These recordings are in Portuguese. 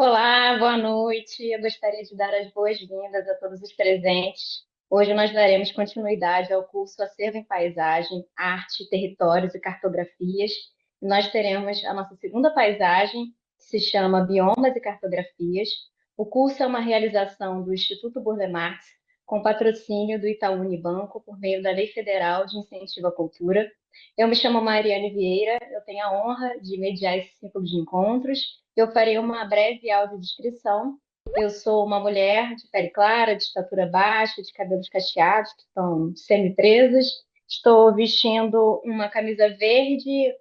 Olá, boa noite. Eu gostaria de dar as boas-vindas a todos os presentes. Hoje nós daremos continuidade ao curso Acervo em Paisagem, Arte, Territórios e Cartografias. E nós teremos a nossa segunda paisagem, que se chama Biomas e Cartografias. O curso é uma realização do Instituto Burle Marx, com patrocínio do Itaú Unibanco, por meio da Lei Federal de Incentivo à Cultura. Eu me chamo Mariane Vieira, eu tenho a honra de mediar esse ciclo de encontros. Eu farei uma breve audiodescrição. Eu sou uma mulher de pele clara, de estatura baixa, de cabelos cacheados, que estão semi-presos. Estou vestindo uma camisa verde,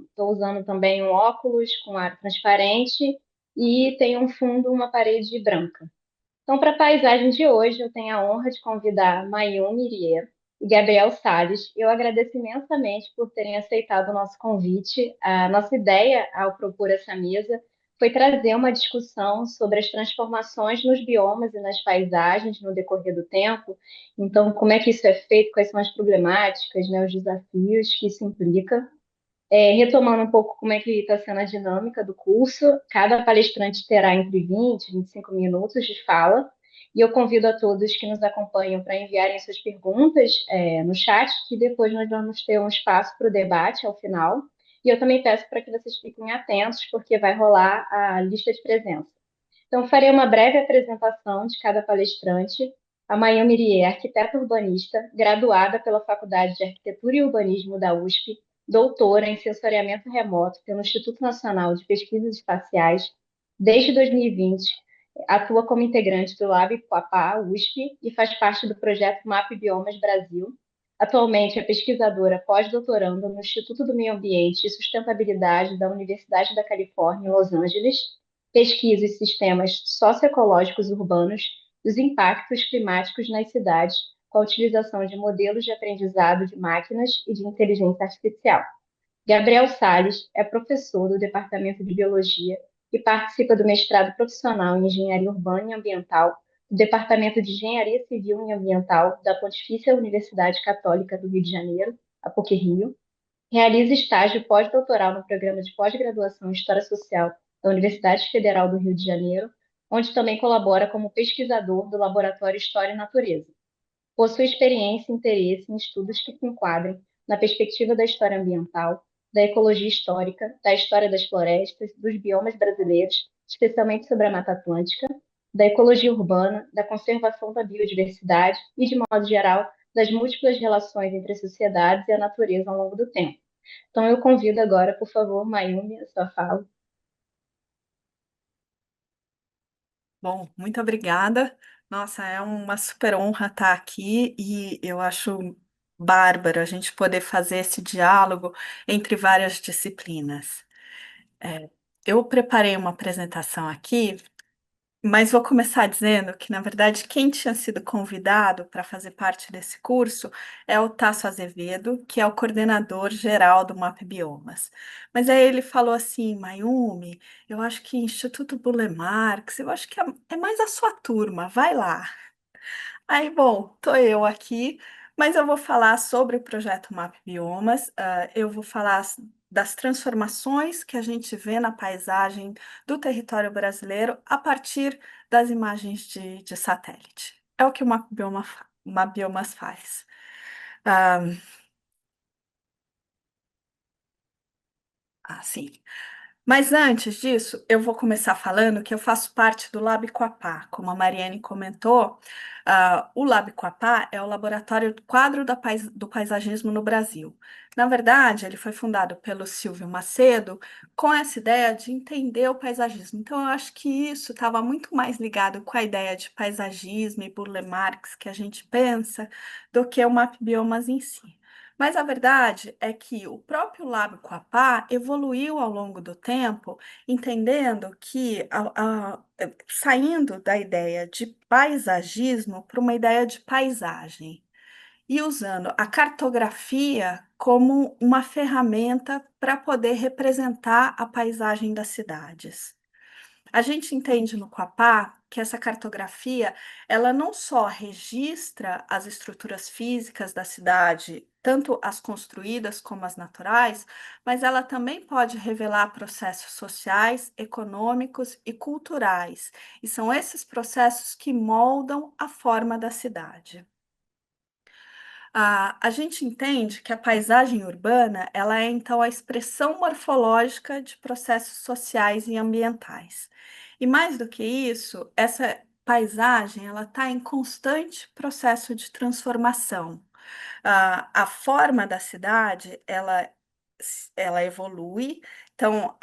estou usando também um óculos com aro transparente e tenho um fundo, uma parede branca. Então, para a paisagem de hoje, eu tenho a honra de convidar Mayumi Irie e Gabriel Salles. Eu agradeço imensamente por terem aceitado o nosso convite. A nossa ideia ao propor essa mesa foi trazer uma discussão sobre as transformações nos biomas e nas paisagens no decorrer do tempo. Então, como é que isso é feito, quais são as problemáticas, né, os desafios que isso implica. Retomando um pouco como é que está sendo a dinâmica do curso, cada palestrante terá entre 20 e 25 minutos de fala, e eu convido a todos que nos acompanham para enviarem suas perguntas no chat, que depois nós vamos ter um espaço para o debate ao final. E eu também peço para que vocês fiquem atentos, porque vai rolar a lista de presença. Então, farei uma breve apresentação de cada palestrante. A Mayumi Rie é arquiteta urbanista, graduada pela Faculdade de Arquitetura e Urbanismo da USP, doutora em sensoriamento remoto pelo Instituto Nacional de Pesquisas Espaciais. Desde 2020, atua como integrante do Lab Papá USP e faz parte do projeto MAP Biomas Brasil. Atualmente é pesquisadora pós-doutoranda no Instituto do Meio Ambiente e Sustentabilidade da Universidade da Califórnia, em Los Angeles. Pesquisa os sistemas socioecológicos urbanos e os impactos climáticos nas cidades, com a utilização de modelos de aprendizado de máquinas e de inteligência artificial. Gabriel Salles é professor do Departamento de Biologia e participa do mestrado profissional em Engenharia Urbana e Ambiental do Departamento de Engenharia Civil e Ambiental da Pontifícia Universidade Católica do Rio de Janeiro, a PUC-Rio. Realiza estágio pós-doutoral no programa de pós-graduação em História Social da Universidade Federal do Rio de Janeiro, onde também colabora como pesquisador do Laboratório História e Natureza. Possui experiência e interesse em estudos que se enquadrem na perspectiva da história ambiental, da ecologia histórica, da história das florestas, dos biomas brasileiros, especialmente sobre a Mata Atlântica, da ecologia urbana, da conservação da biodiversidade e, de modo geral, das múltiplas relações entre as sociedades e a natureza ao longo do tempo. Então, eu convido agora, por favor, Mayumi, a sua fala. Bom, muito obrigada. Nossa, é uma super honra estar aqui e eu acho bárbaro a gente poder fazer esse diálogo entre várias disciplinas. É, eu preparei uma apresentação aqui, mas vou começar dizendo que, na verdade, quem tinha sido convidado para fazer parte desse curso é o Tasso Azevedo, que é o coordenador geral do MAP Biomas. Mas aí ele falou assim, Mayumi, eu acho que Instituto Burle Marx, eu acho que é mais a sua turma, vai lá. Aí, bom, tô eu aqui, mas eu vou falar sobre o projeto MAP Biomas, eu vou falar das transformações que a gente vê na paisagem do território brasileiro a partir das imagens de satélite. É o que o MAP Biomas faz. Ah, sim. Mas antes disso, eu vou começar falando que eu faço parte do Lab Quapá. Como a Mariane comentou, o Lab Quapá é o laboratório quadro do paisagismo no Brasil. Na verdade, ele foi fundado pelo Silvio Macedo com essa ideia de entender o paisagismo. Então, eu acho que isso estava muito mais ligado com a ideia de paisagismo e Burle Marx que a gente pensa do que o Map Biomas em si. Mas a verdade é que o próprio Lábio Quapá evoluiu ao longo do tempo, entendendo que, saindo da ideia de paisagismo para uma ideia de paisagem, e usando a cartografia como uma ferramenta para poder representar a paisagem das cidades. A gente entende no Quapá que essa cartografia, ela não só registra as estruturas físicas da cidade tanto as construídas como as naturais, mas ela também pode revelar processos sociais, econômicos e culturais. E são esses processos que moldam a forma da cidade. A gente entende que a paisagem urbana, ela é então a expressão morfológica de processos sociais e ambientais. E mais do que isso, essa paisagem, ela está em constante processo de transformação. A forma da cidade, ela evolui. Então,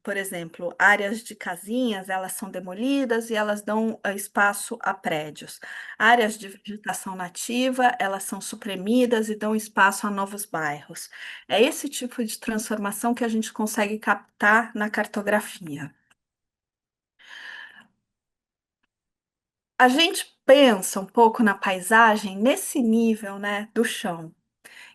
por exemplo, áreas de casinhas, elas são demolidas e elas dão espaço a prédios. Áreas de vegetação nativa, elas são suprimidas e dão espaço a novos bairros. É esse tipo de transformação que a gente consegue captar na cartografia. A gente pensa um pouco na paisagem nesse nível, né, do chão.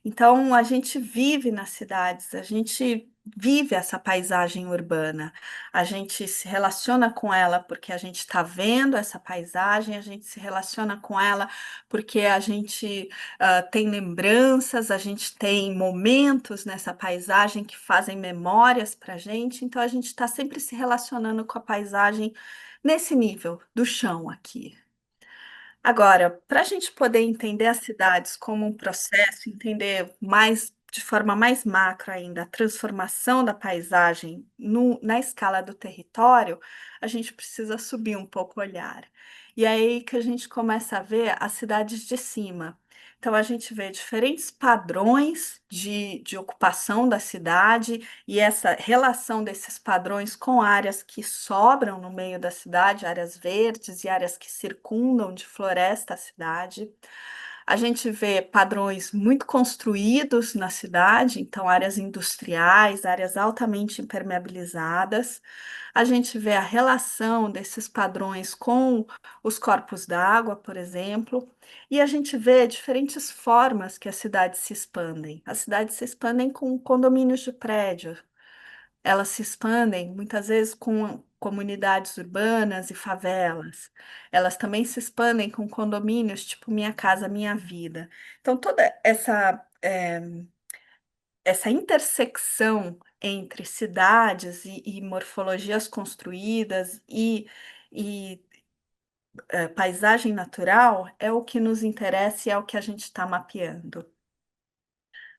Então, a gente vive nas cidades, a gente vive essa paisagem urbana, a gente se relaciona com ela porque a gente está vendo essa paisagem, a gente se relaciona com ela porque a gente tem lembranças, a gente tem momentos nessa paisagem que fazem memórias para a gente, então a gente está sempre se relacionando com a paisagem nesse nível do chão aqui. Agora, para a gente poder entender as cidades como um processo, entender mais, de forma mais macro ainda, a transformação da paisagem na escala do território, a gente precisa subir um pouco o olhar. E é aí que a gente começa a ver as cidades de cima. Então, a gente vê diferentes padrões de ocupação da cidade e essa relação desses padrões com áreas que sobram no meio da cidade, áreas verdes e áreas que circundam de floresta a cidade. A gente vê padrões muito construídos na cidade, então áreas industriais, áreas altamente impermeabilizadas. A gente vê a relação desses padrões com os corpos d'água, por exemplo, e a gente vê diferentes formas que as cidades se expandem. As cidades se expandem com condomínios de prédio, elas se expandem muitas vezes com comunidades urbanas e favelas. Elas também se expandem com condomínios tipo Minha Casa Minha Vida. Então, toda essa intersecção entre cidades e morfologias construídas e paisagem natural é o que nos interessa e é o que a gente está mapeando.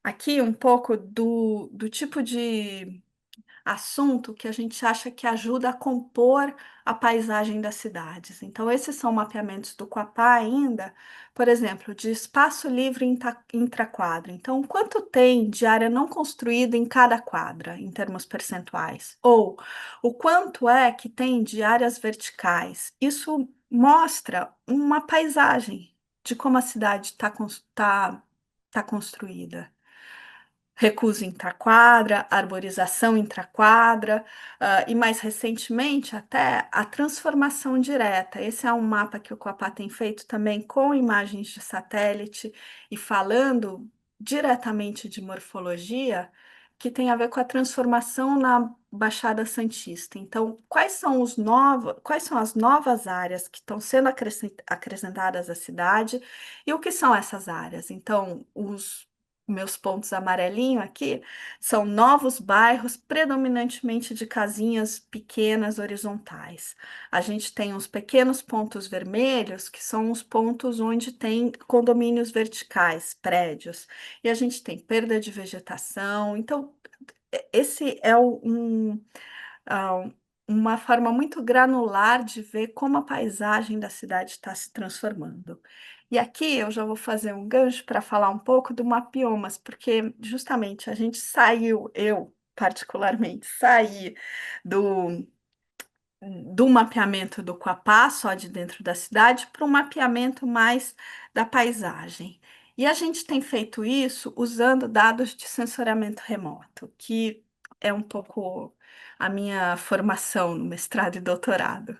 Aqui um pouco do tipo de assunto que a gente acha que ajuda a compor a paisagem das cidades. Então, esses são mapeamentos do Quapá ainda, por exemplo, de espaço livre intraquadra. Então, quanto tem de área não construída em cada quadra, em termos percentuais? Ou o quanto é que tem de áreas verticais? Isso mostra uma paisagem de como a cidade está construída. Recuso intraquadra, arborização intraquadra, e mais recentemente até a transformação direta. Esse é um mapa que o Coapá tem feito também com imagens de satélite e falando diretamente de morfologia, que tem a ver com a transformação na Baixada Santista. Então, quais são as novas áreas que estão sendo acrescentadas à cidade e o que são essas áreas? Então, os meus pontos amarelinhos aqui são novos bairros, predominantemente de casinhas pequenas horizontais. A gente tem uns pequenos pontos vermelhos, que são os pontos onde tem condomínios verticais, prédios, e a gente tem perda de vegetação. Então, esse é ah, uma forma muito granular de ver como a paisagem da cidade está se transformando. E aqui eu já vou fazer um gancho para falar um pouco do mapiomas, porque justamente a gente saiu, eu particularmente, saí do, do mapeamento do Quapá, só de dentro da cidade, para um mapeamento mais da paisagem. E a gente tem feito isso usando dados de sensoriamento remoto, que é um pouco a minha formação no mestrado e doutorado.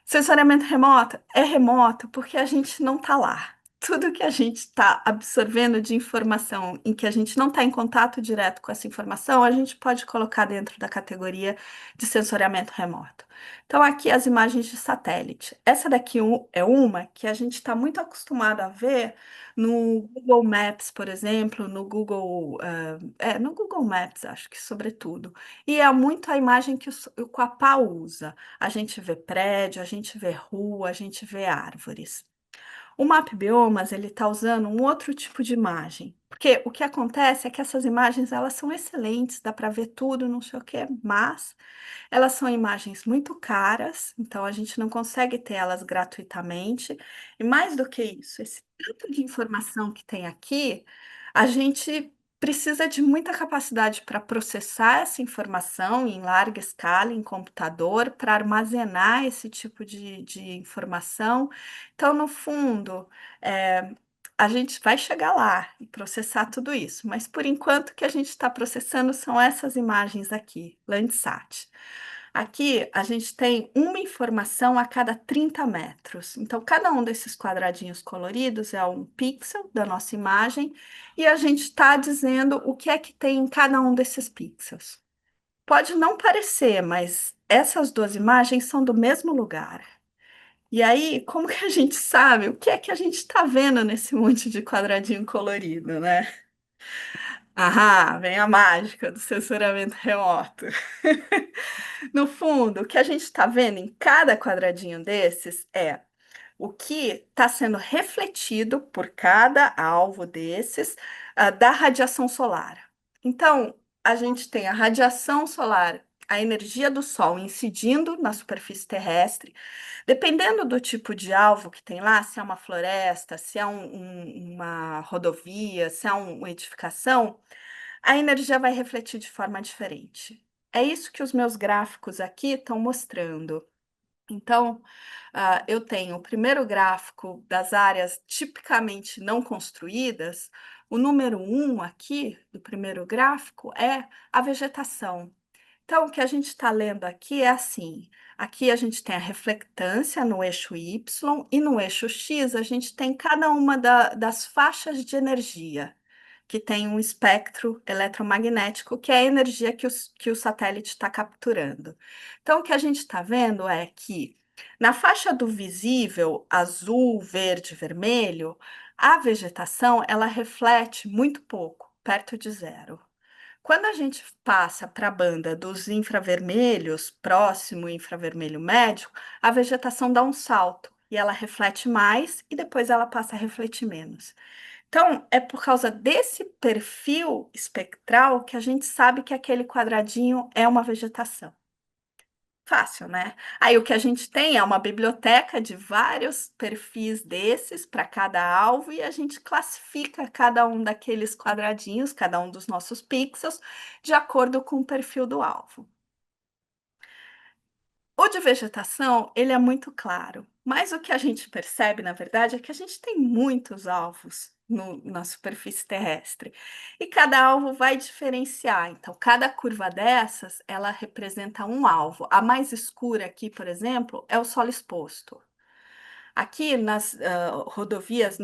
Sensoriamento remoto é remoto porque a gente não está lá. tudo que a gente está absorvendo de informação em que a gente não está em contato direto com essa informação, a gente pode colocar dentro da categoria de sensoriamento remoto. Então, aqui as imagens de satélite. Essa daqui é uma que a gente está muito acostumado a ver no Google Maps, por exemplo, no Google Maps, acho que sobretudo. E é muito a imagem que o Quapá usa. A gente vê prédio, a gente vê rua, a gente vê árvores. O Map Biomas, ele está usando um outro tipo de imagem, porque o que acontece é que essas imagens, elas são excelentes, dá para ver tudo, não sei o quê, mas elas são imagens muito caras, então a gente não consegue ter elas gratuitamente. E mais do que isso, esse tanto de informação que tem aqui, a gente precisa de muita capacidade para processar essa informação em larga escala, em computador, para armazenar esse tipo de informação. Então, no fundo, é, a gente vai chegar lá e processar tudo isso, mas por enquanto o que a gente está processando são essas imagens aqui, Landsat. Aqui a gente tem uma informação a cada 30 metros. Então, cada um desses quadradinhos coloridos é um pixel da nossa imagem e a gente está dizendo o que é que tem em cada um desses pixels. Pode não parecer, mas essas duas imagens são do mesmo lugar. E aí, como que a gente sabe o que é que a gente está vendo nesse monte de quadradinho colorido, né? Vem a mágica do censuramento remoto. No fundo, o que a gente está vendo em cada quadradinho desses é o que está sendo refletido por cada alvo desses, da radiação solar. Então, a gente tem a radiação solar, a energia do Sol incidindo na superfície terrestre. Dependendo do tipo de alvo que tem lá, se é uma floresta, se é uma rodovia, se é uma edificação, a energia vai refletir de forma diferente. É isso que os meus gráficos aqui estão mostrando. Então, eu tenho o primeiro gráfico das áreas tipicamente não construídas. O número um aqui do primeiro gráfico é a vegetação. Então, o que a gente está lendo aqui é assim: aqui a gente tem a reflectância no eixo Y e no eixo X a gente tem cada uma das faixas de energia, que tem um espectro eletromagnético, que é a energia que o satélite está capturando. Então, o que a gente está vendo é que na faixa do visível, azul, verde, vermelho, a vegetação ela reflete muito pouco, perto de zero. Quando a gente passa para a banda dos infravermelhos, próximo infravermelho médio, a vegetação dá um salto e ela reflete mais e depois ela passa a refletir menos. Então, é por causa desse perfil espectral que a gente sabe que aquele quadradinho é uma vegetação. Fácil, né? Aí o que a gente tem é uma biblioteca de vários perfis desses para cada alvo e a gente classifica cada um daqueles quadradinhos, cada um dos nossos pixels, de acordo com o perfil do alvo. O de vegetação, ele é muito claro, mas o que a gente percebe, na verdade, é que a gente tem muitos alvos na superfície terrestre e cada alvo vai diferenciar. Então, cada curva dessas, ela representa um alvo. A mais escura aqui, por exemplo, é o solo exposto. Aqui nas rodovias,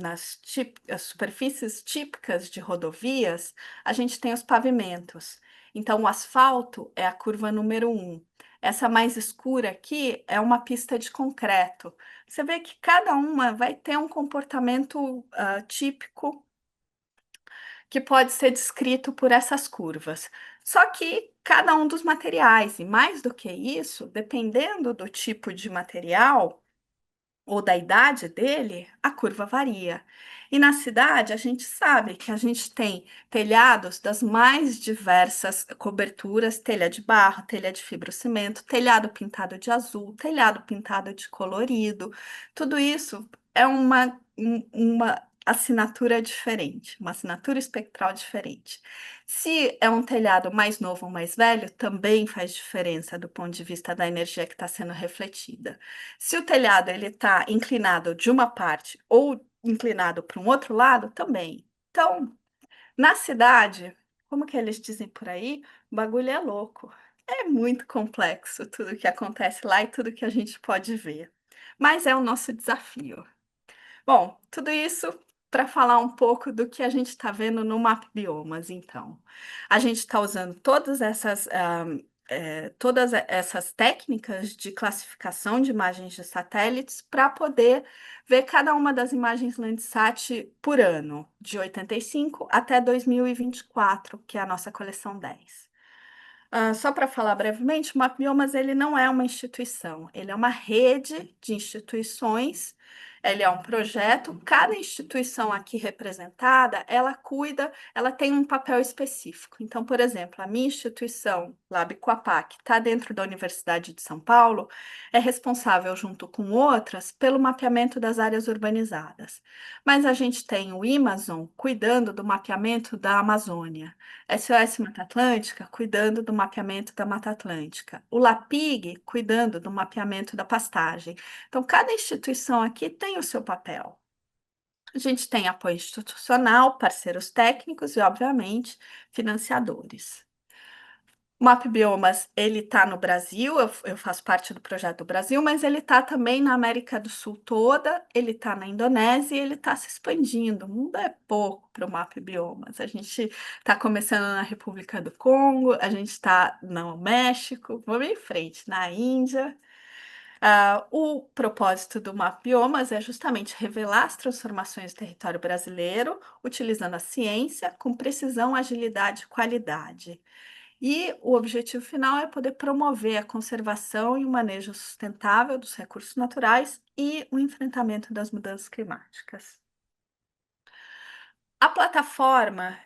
as superfícies típicas de rodovias, a gente tem os pavimentos. Então, o asfalto é a curva número um. Essa mais escura aqui é uma pista de concreto. Você vê que cada uma vai ter um comportamento típico que pode ser descrito por essas curvas. Só que cada um dos materiais, e mais do que isso, dependendo do tipo de material, ou da idade dele, a curva varia. E na cidade, a gente sabe que a gente tem telhados das mais diversas coberturas: telha de barro, telha de fibrocimento, telhado pintado de azul, telhado pintado de colorido. Tudo isso é uma assinatura diferente, uma assinatura espectral diferente. Se é um telhado mais novo ou mais velho, também faz diferença do ponto de vista da energia que está sendo refletida. Se o telhado ele está inclinado de uma parte ou inclinado para um outro lado, também. Então, na cidade, como que eles dizem por aí, o bagulho é louco. É muito complexo tudo que acontece lá e tudo que a gente pode ver. Mas é o nosso desafio. Bom, tudo isso para falar um pouco do que a gente está vendo no Map Biomas, então. A gente está usando todas essas técnicas de classificação de imagens de satélites para poder ver cada uma das imagens Landsat por ano, de 85 até 2024, que é a nossa coleção 10. Só para falar brevemente, o MapBiomas ele não é uma instituição, ele é uma rede de instituições, ele é um projeto. Cada instituição aqui representada, ela cuida, ela tem um papel específico. Então, por exemplo, a minha instituição, Lab Coapá, que está dentro da Universidade de São Paulo, é responsável, junto com outras, pelo mapeamento das áreas urbanizadas. Mas a gente tem o Amazon cuidando do mapeamento da Amazônia. SOS Mata Atlântica, cuidando do mapeamento da Mata Atlântica. O LAPIG, cuidando do mapeamento da pastagem. Então, cada instituição aqui tem o seu papel. A gente tem apoio institucional, parceiros técnicos e, obviamente, financiadores. O Map Biomas, ele está no Brasil, eu faço parte do projeto do Brasil, mas ele está também na América do Sul toda, ele está na Indonésia e ele está se expandindo. O mundo é pouco para o Map Biomas. A gente está começando na República do Congo, a gente está no México, vamos em frente, na Índia. O propósito do Map Biomas é justamente revelar as transformações do território brasileiro, utilizando a ciência com precisão, agilidade e qualidade. E o objetivo final é poder promover a conservação e o manejo sustentável dos recursos naturais e o enfrentamento das mudanças climáticas. A plataforma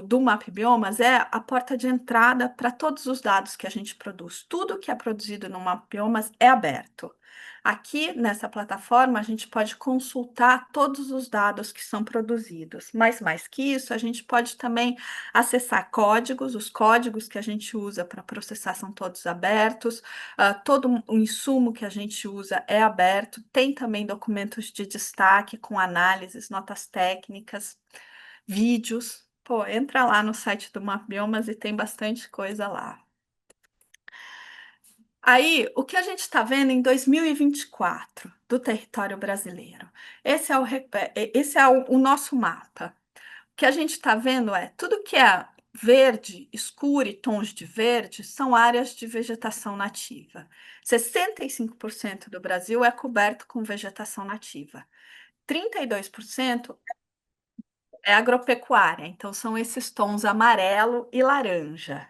do Map Biomas é a porta de entrada para todos os dados que a gente produz. Tudo que é produzido no Map Biomas é aberto. Aqui nessa plataforma a gente pode consultar todos os dados que são produzidos, mas mais que isso, a gente pode também acessar códigos, os códigos que a gente usa para processar são todos abertos, todo o insumo que a gente usa é aberto, tem também documentos de destaque com análises, notas técnicas, vídeos. Pô, entra lá no site do MapBiomas e tem bastante coisa lá. Aí, o que a gente está vendo em 2024 do território brasileiro? Esse é o nosso mapa. O que a gente está vendo é tudo que é verde, escuro e tons de verde são áreas de vegetação nativa. 65% do Brasil é coberto com vegetação nativa. 32% é agropecuária, então são esses tons amarelo e laranja.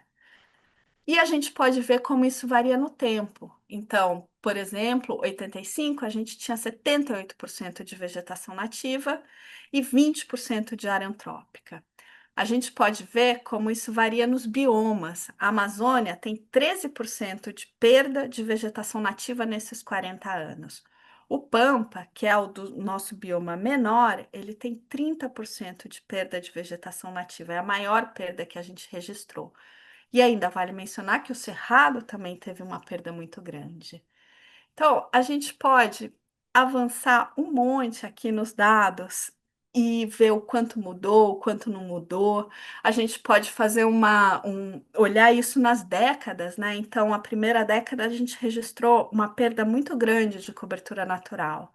E a gente pode ver como isso varia no tempo. Então, por exemplo, 85, a gente tinha 78% de vegetação nativa e 20% de área antrópica. A gente pode ver como isso varia nos biomas. A Amazônia tem 13% de perda de vegetação nativa nesses 40 anos. O Pampa, que é o do nosso bioma menor, ele tem 30% de perda de vegetação nativa. É a maior perda que a gente registrou. E ainda vale mencionar que o Cerrado também teve uma perda muito grande. Então, a gente pode avançar um monte aqui nos dados e ver o quanto mudou, o quanto não mudou. A gente pode fazer olhar isso nas décadas, né? Então, a primeira década a gente registrou uma perda muito grande de cobertura natural.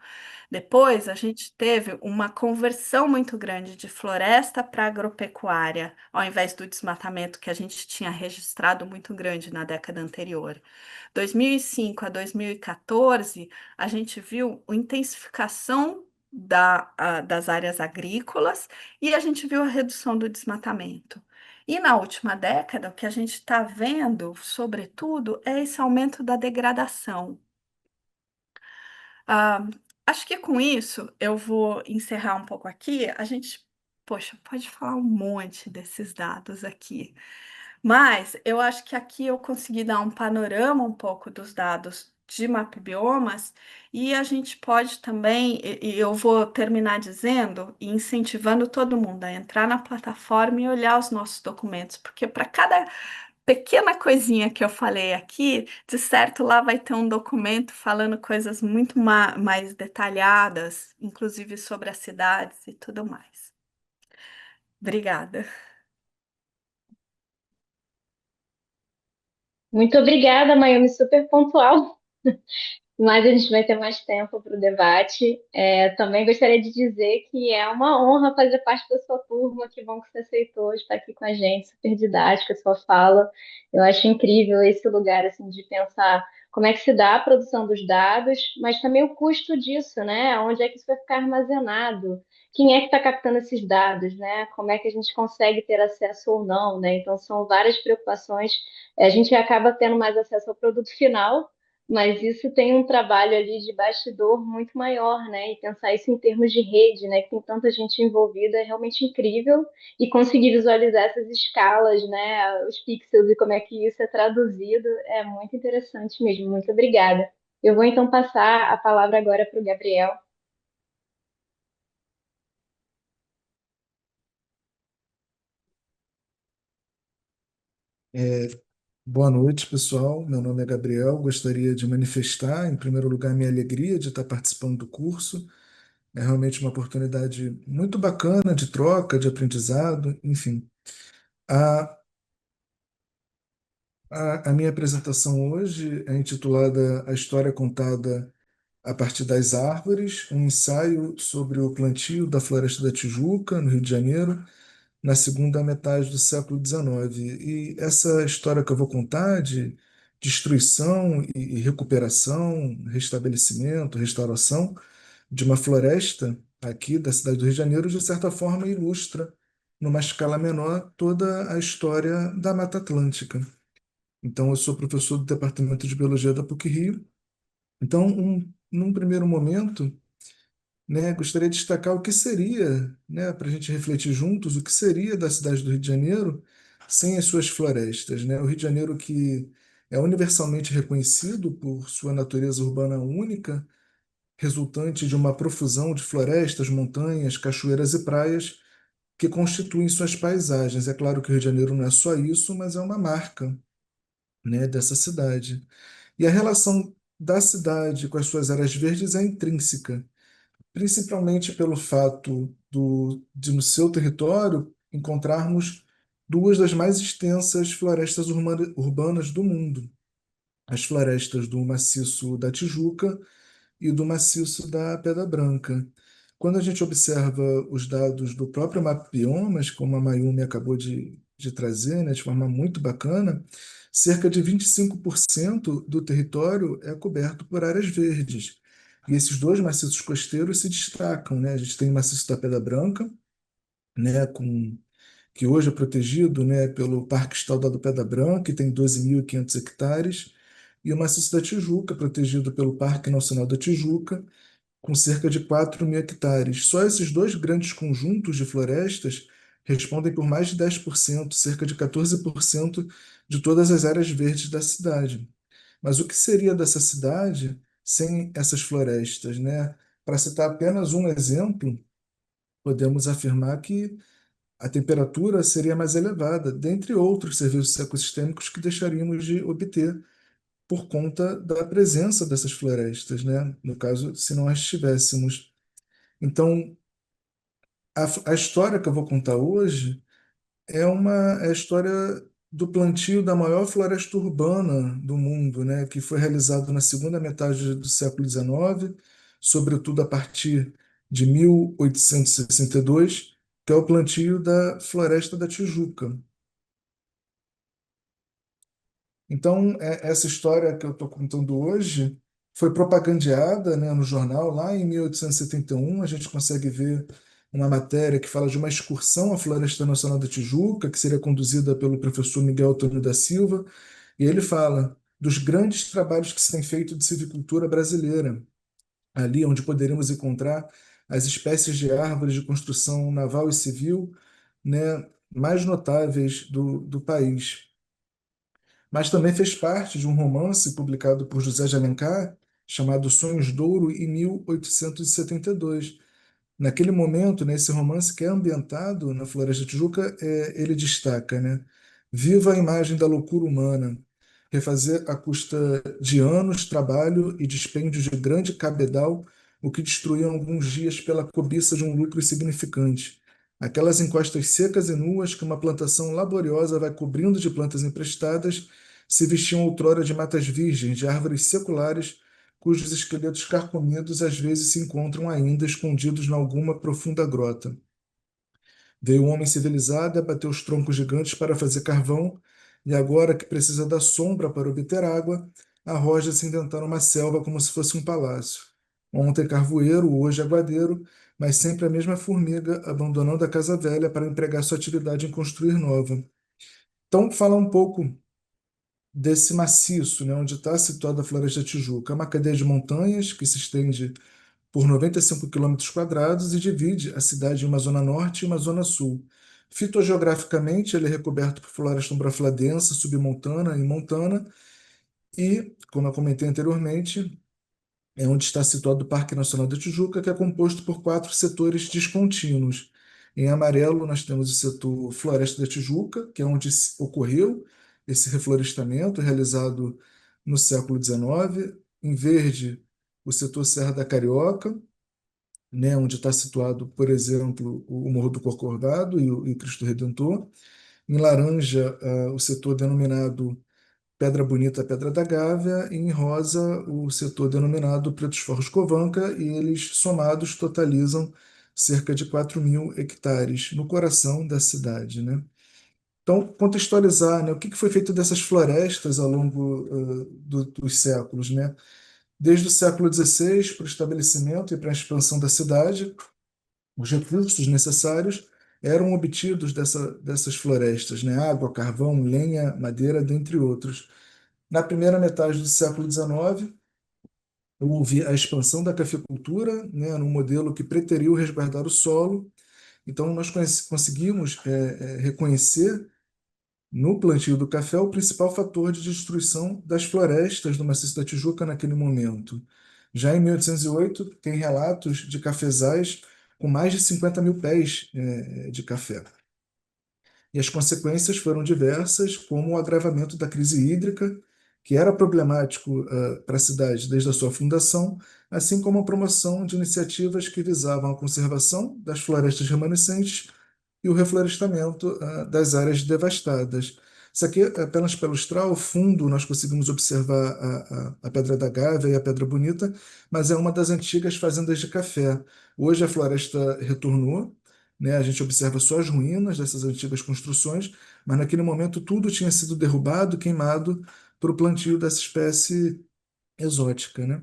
Depois, a gente teve uma conversão muito grande de floresta para agropecuária, ao invés do desmatamento que a gente tinha registrado muito grande na década anterior. 2005 a 2014, a gente viu a intensificação das áreas agrícolas e a gente viu a redução do desmatamento. E na última década, o que a gente está vendo, sobretudo, é esse aumento da degradação. Ah, acho que com isso eu vou encerrar um pouco aqui. A gente, poxa, pode falar um monte desses dados aqui. Mas eu acho que aqui eu consegui dar um panorama um pouco dos dados de mapbiomas e a gente pode também, e eu vou terminar dizendo e incentivando todo mundo a entrar na plataforma e olhar os nossos documentos, porque para cada pequena coisinha que eu falei aqui, de certo lá vai ter um documento falando coisas muito mais detalhadas, inclusive sobre as cidades e tudo mais. Obrigada. Muito obrigada, Mayumi, super pontual. Mas a gente vai ter mais tempo para o debate. Também gostaria de dizer que é uma honra fazer parte da sua turma. Que bom que você aceitou estar aqui com a gente, super didática a sua fala. Eu acho incrível esse lugar assim de pensar como é que se dá a produção dos dados, mas também o custo disso, né? Onde é que isso vai ficar armazenado? Quem é que está captando esses dados, né? Como é que a gente consegue ter acesso ou não, né? Então são várias preocupações. A gente acaba tendo mais acesso ao produto final, mas isso tem um trabalho ali de bastidor muito maior, né? E pensar isso em termos de rede, né? Que tem tanta gente envolvida é realmente incrível. E conseguir visualizar essas escalas, né? Os pixels e como é que isso é traduzido é muito interessante mesmo. Muito obrigada. Eu vou então passar a palavra agora para o Gabriel. É, Boa noite, pessoal. Meu nome é Gabriel. Gostaria de manifestar, em primeiro lugar, minha alegria de estar participando do curso. É realmente uma oportunidade muito bacana de troca, de aprendizado, enfim. A, a minha apresentação hoje é intitulada A História Contada a partir das Árvores, um ensaio sobre o plantio da Floresta da Tijuca, no Rio de Janeiro, na segunda metade do século XIX. E essa história que eu vou contar de destruição e recuperação, restabelecimento, restauração de uma floresta aqui da cidade do Rio de Janeiro, de certa forma ilustra, numa escala menor, toda a história da Mata Atlântica. Então, eu sou professor do Departamento de Biologia da PUC-Rio. Então, num primeiro momento, né, gostaria de destacar o que seria, né, para a gente refletir juntos, o que seria da cidade do Rio de Janeiro sem as suas florestas, né? O Rio de Janeiro que é universalmente reconhecido por sua natureza urbana única, resultante de uma profusão de florestas, montanhas, cachoeiras e praias que constituem suas paisagens. É claro que o Rio de Janeiro não é só isso, mas é uma marca, né, dessa cidade. E a relação da cidade com as suas áreas verdes é intrínseca, principalmente pelo fato de no seu território encontrarmos duas das mais extensas florestas urbanas do mundo, as florestas do maciço da Tijuca e do maciço da Pedra Branca. Quando a gente observa os dados do próprio Mapa Biomas, como a Mayumi acabou de trazer, né, de forma muito bacana, cerca de 25% do território é coberto por áreas verdes. E esses dois maciços costeiros se destacam, né? A gente tem o maciço da Pedra Branca, né, que hoje é protegido, né, pelo Parque Estadual do Pedra Branca, que tem 12.500 hectares, e o maciço da Tijuca, protegido pelo Parque Nacional da Tijuca, com cerca de 4.000 hectares. Só esses dois grandes conjuntos de florestas respondem por mais de 10%, cerca de 14% de todas as áreas verdes da cidade. Mas o que seria dessa cidade sem essas florestas, né? Para citar apenas um exemplo, podemos afirmar que a temperatura seria mais elevada, dentre outros serviços ecossistêmicos que deixaríamos de obter por conta da presença dessas florestas, né? No caso, se não as tivéssemos. Então, a história que eu vou contar hoje é a história do plantio da maior floresta urbana do mundo, né? Que foi realizado na segunda metade do século XIX, sobretudo a partir de 1862, que é o plantio da Floresta da Tijuca. Então, essa história que eu estou contando hoje foi propagandeada, né, no jornal lá em 1871. A gente consegue ver uma matéria que fala de uma excursão à Floresta Nacional da Tijuca, que seria conduzida pelo professor Miguel Antônio da Silva. E ele fala dos grandes trabalhos que se tem feito de silvicultura brasileira, ali onde poderíamos encontrar as espécies de árvores de construção naval e civil, né, mais notáveis do país, mas também fez parte de um romance publicado por José de Alencar, chamado Sonhos de Ouro, em 1872. Naquele momento, nesse romance que é ambientado na Floresta da Tijuca, ele destaca, né? Viva a imagem da loucura humana, refazer à custa de anos, trabalho e dispêndio de grande cabedal, o que destruíam alguns dias pela cobiça de um lucro insignificante. Aquelas encostas secas e nuas que uma plantação laboriosa vai cobrindo de plantas emprestadas se vestiam outrora de matas virgens, de árvores seculares, cujos esqueletos carcomidos às vezes se encontram ainda escondidos em alguma profunda grota. Veio um homem civilizado e abateu os troncos gigantes para fazer carvão, e agora que precisa da sombra para obter água, arroja-se em inventar uma selva como se fosse um palácio. Ontem carvoeiro, hoje aguadeiro, mas sempre a mesma formiga, abandonando a casa velha para empregar sua atividade em construir nova. Então, fala um pouco desse maciço, né, onde está situada a Floresta da Tijuca. É uma cadeia de montanhas que se estende por 95 quilômetros quadrados e divide a cidade em uma zona norte e uma zona sul. Fitogeograficamente, ele é recoberto por floresta umbra densa, submontana e montana, e, como eu comentei anteriormente, é onde está situado o Parque Nacional da Tijuca, que é composto por 4 setores descontínuos. Em amarelo, nós temos o setor Floresta da Tijuca, que é onde ocorreu esse reflorestamento realizado no século XIX. Em verde, o setor Serra da Carioca, né, onde está situado, por exemplo, o Morro do Corcovado e o Cristo Redentor. Em laranja, o setor denominado Pedra Bonita, Pedra da Gávea, e em rosa, o setor denominado Pretos Forros Covanca, e eles somados totalizam cerca de 4.000 hectares no coração da cidade, né? Então, contextualizar, né, o que que foi feito dessas florestas ao longo dos séculos, né? Desde o século XVI, para o estabelecimento e para a expansão da cidade, os recursos necessários eram obtidos dessas florestas, né? Água, carvão, lenha, madeira, dentre outros. Na primeira metade do século XIX, houve a expansão da cafeicultura, né, num modelo que preteriu resguardar o solo. Então, nós conseguimos reconhecer no plantio do café o principal fator de destruição das florestas do maciço da Tijuca naquele momento. Já em 1808, tem relatos de cafezais com mais de 50 mil pés de café. E as consequências foram diversas, como o agravamento da crise hídrica, que era problemático para a cidade desde a sua fundação, assim como a promoção de iniciativas que visavam a conservação das florestas remanescentes e o reflorestamento das áreas devastadas. Isso aqui é apenas pelo lustrar, ao fundo nós conseguimos observar a Pedra da Gávea e a Pedra Bonita, mas é uma das antigas fazendas de café. Hoje a floresta retornou, né? A gente observa só as ruínas dessas antigas construções, mas naquele momento tudo tinha sido derrubado, queimado para o plantio dessa espécie exótica, né?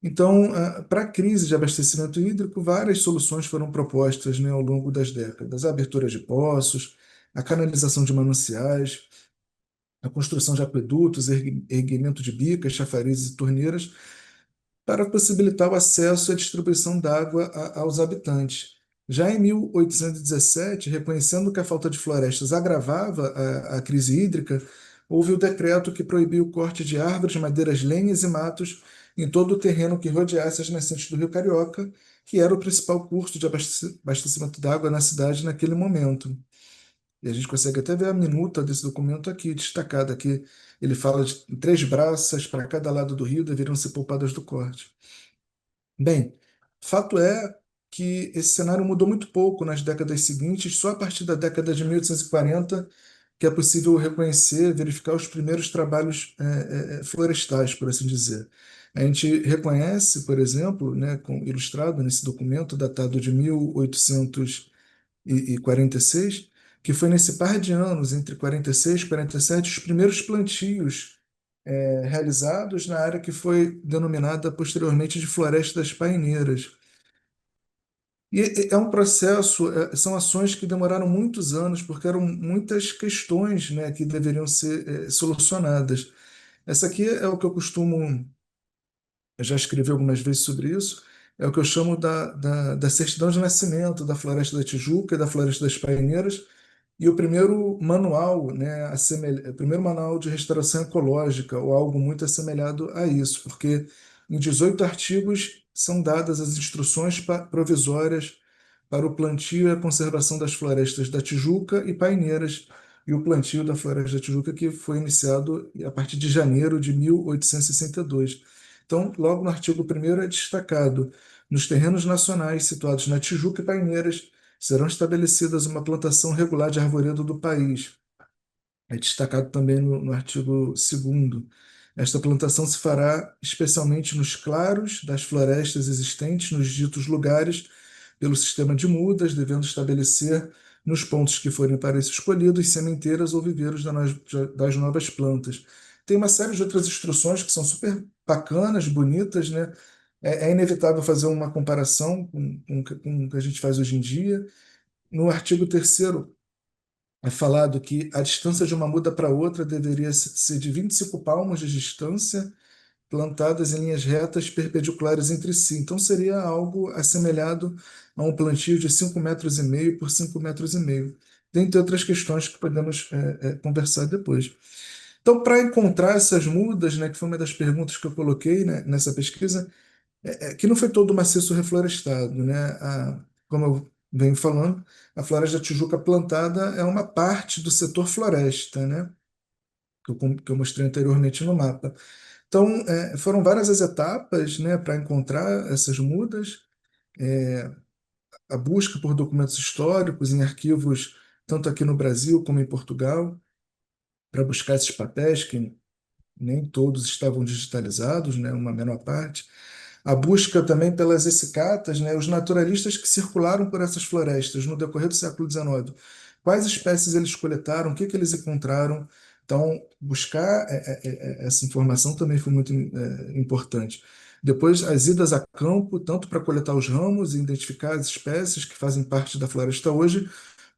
Então, para a crise de abastecimento hídrico, várias soluções foram propostas, né, ao longo das décadas. A abertura de poços, a canalização de mananciais, a construção de aquedutos, erguimento de bicas, chafarizes e torneiras, para possibilitar o acesso e a distribuição d'água aos habitantes. Já em 1817, reconhecendo que a falta de florestas agravava a crise hídrica, houve o decreto que proibiu o corte de árvores, madeiras, lenhas e matos em todo o terreno que rodeasse as nascentes do Rio Carioca, que era o principal curso de abastecimento d'água na cidade naquele momento. E a gente consegue até ver a minuta desse documento aqui, destacada aqui. Ele fala de 3 braças para cada lado do rio deveriam ser poupadas do corte. Bem, fato é que esse cenário mudou muito pouco nas décadas seguintes, só a partir da década de 1840 que é possível reconhecer, verificar os primeiros trabalhos florestais, por assim dizer. A gente reconhece, por exemplo, né, ilustrado nesse documento datado de 1846, que foi nesse par de anos, entre 46 e 47, os primeiros plantios realizados na área que foi denominada posteriormente de Floresta das Paineiras. E é um processo, são ações que demoraram muitos anos, porque eram muitas questões, né, que deveriam ser solucionadas. Essa aqui é o que eu costumo, eu já escrevi algumas vezes sobre isso, é o que eu chamo da certidão de nascimento da Floresta da Tijuca e da Floresta das Paineiras, e o primeiro manual, né, o primeiro manual de restauração ecológica, ou algo muito assemelhado a isso, porque em 18 artigos são dadas as instruções provisórias para o plantio e a conservação das florestas da Tijuca e Paineiras, e o plantio da Floresta da Tijuca, que foi iniciado a partir de janeiro de 1862. Então, logo no artigo 1º é destacado: nos terrenos nacionais situados na Tijuca e Paineiras serão estabelecidas uma plantação regular de arvoredo do país. É destacado também no artigo 2º. Esta plantação se fará especialmente nos claros das florestas existentes nos ditos lugares pelo sistema de mudas, devendo estabelecer nos pontos que forem para isso escolhidos sementeiras ou viveiros das novas plantas. Tem uma série de outras instruções que são super bacanas, bonitas, né? É inevitável fazer uma comparação com o que a gente faz hoje em dia. No artigo terceiro é falado que a distância de uma muda para outra deveria ser de 25 palmos de distância, plantadas em linhas retas perpendiculares entre si. Então, seria algo assemelhado a um plantio de 5,5 metros por 5,5 metros, dentre outras questões que podemos conversar depois. Então, para encontrar essas mudas, né, que foi uma das perguntas que eu coloquei, né, nessa pesquisa, que não foi todo o maciço reflorestado, né? Como eu venho falando, a Floresta da Tijuca plantada é uma parte do setor floresta, né? Que eu mostrei anteriormente no mapa. Então, foram várias as etapas, né, para encontrar essas mudas, a busca por documentos históricos em arquivos, tanto aqui no Brasil como em Portugal, para buscar esses papéis que nem todos estavam digitalizados, né, uma menor parte. A busca também pelas essicatas, né, os naturalistas que circularam por essas florestas no decorrer do século XIX. Quais espécies eles coletaram, o que que eles encontraram. Então, buscar essa informação também foi muito importante. Depois, as idas a campo, tanto para coletar os ramos e identificar as espécies que fazem parte da floresta hoje,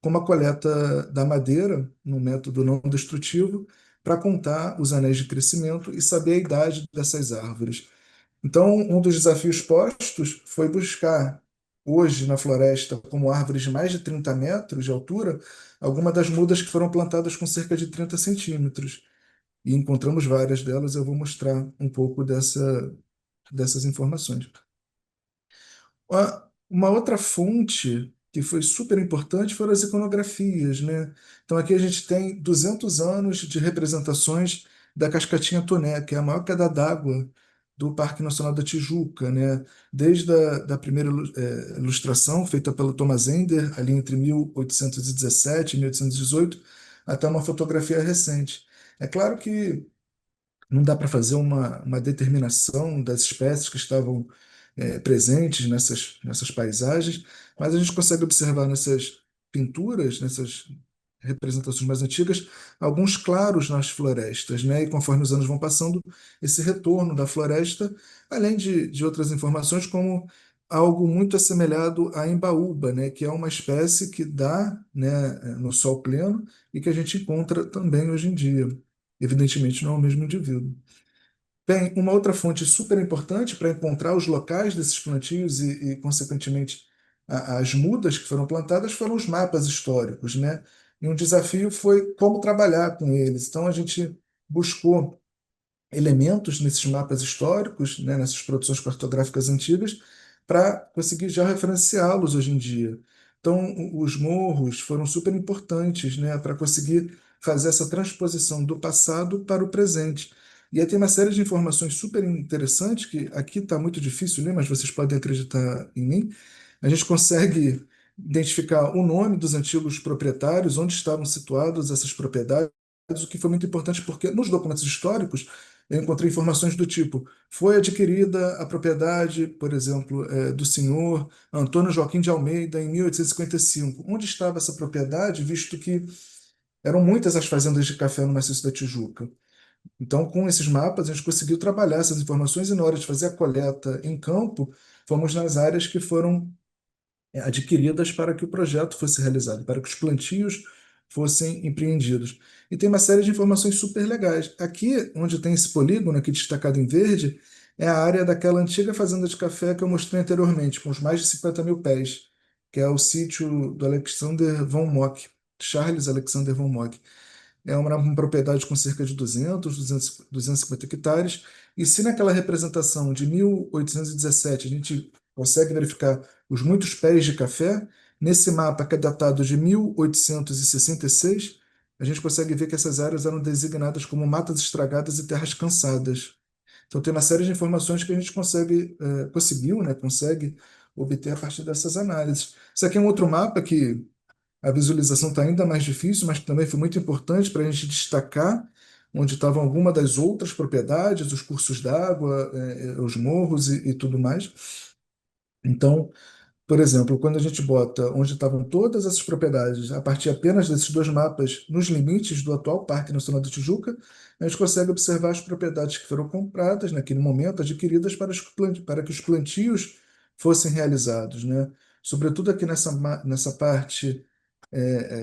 como a coleta da madeira, num método não destrutivo, para contar os anéis de crescimento e saber a idade dessas árvores. Então, um dos desafios postos foi buscar, hoje na floresta, como árvores de mais de 30 metros de altura, algumas das mudas que foram plantadas com cerca de 30 centímetros. E encontramos várias delas, eu vou mostrar um pouco dessas informações. Uma outra fonte que foi super importante foram as iconografias, né? Então aqui a gente tem 200 anos de representações da Cascatinha Toné, que é a maior queda d'água do Parque Nacional da Tijuca, né? Desde da primeira ilustração feita pelo Thomas Ender, ali entre 1817 e 1818, até uma fotografia recente. É claro que não dá para fazer uma determinação das espécies que estavam presentes nessas paisagens, mas a gente consegue observar nessas pinturas, nessas representações mais antigas, alguns claros nas florestas, né? E conforme os anos vão passando, esse retorno da floresta, além de outras informações, como algo muito assemelhado à embaúba, né? Que é uma espécie que dá, né, no sol pleno e que a gente encontra também hoje em dia. Evidentemente, não é o mesmo indivíduo. Bem, uma outra fonte super importante para encontrar os locais desses plantios consequentemente, as mudas que foram plantadas foram os mapas históricos, né? E um desafio foi como trabalhar com eles. Então, a gente buscou elementos nesses mapas históricos, né, nessas produções cartográficas antigas, para conseguir já referenciá-los hoje em dia. Então, os morros foram super importantes, né, para conseguir fazer essa transposição do passado para o presente. E aí tem uma série de informações super interessantes, que aqui está muito difícil ler, mas vocês podem acreditar em mim. A gente consegue identificar o nome dos antigos proprietários, onde estavam situadas essas propriedades, o que foi muito importante porque nos documentos históricos eu encontrei informações do tipo: foi adquirida a propriedade, por exemplo, do senhor Antônio Joaquim de Almeida em 1855. Onde estava essa propriedade, visto que eram muitas as fazendas de café no maciço da Tijuca? Então, com esses mapas, a gente conseguiu trabalhar essas informações e, na hora de fazer a coleta em campo, fomos nas áreas que foram adquiridas para que o projeto fosse realizado, para que os plantios fossem empreendidos. E tem uma série de informações super legais. Aqui, onde tem esse polígono aqui destacado em verde, é a área daquela antiga fazenda de café que eu mostrei anteriormente, com os mais de 50 mil pés, que é o sítio do Alexander von Mock, Charles Alexander von Mock. É uma propriedade com cerca de 250 hectares. E se naquela representação de 1817 a gente consegue verificar os muitos pés de café, nesse mapa que é datado de 1866, a gente consegue ver que essas áreas eram designadas como matas estragadas e terras cansadas. Então tem uma série de informações que a gente conseguiu, né, consegue obter a partir dessas análises. Isso aqui é um outro mapa que a visualização está ainda mais difícil, mas também foi muito importante para a gente destacar onde estavam algumas das outras propriedades, os cursos d'água, os morros e tudo mais. Então, por exemplo, quando a gente bota onde estavam todas essas propriedades, a partir apenas desses dois mapas, nos limites do atual Parque Nacional da Tijuca, a gente consegue observar as propriedades que foram compradas naquele momento, adquiridas para que os plantios fossem realizados, né? Sobretudo aqui nessa parte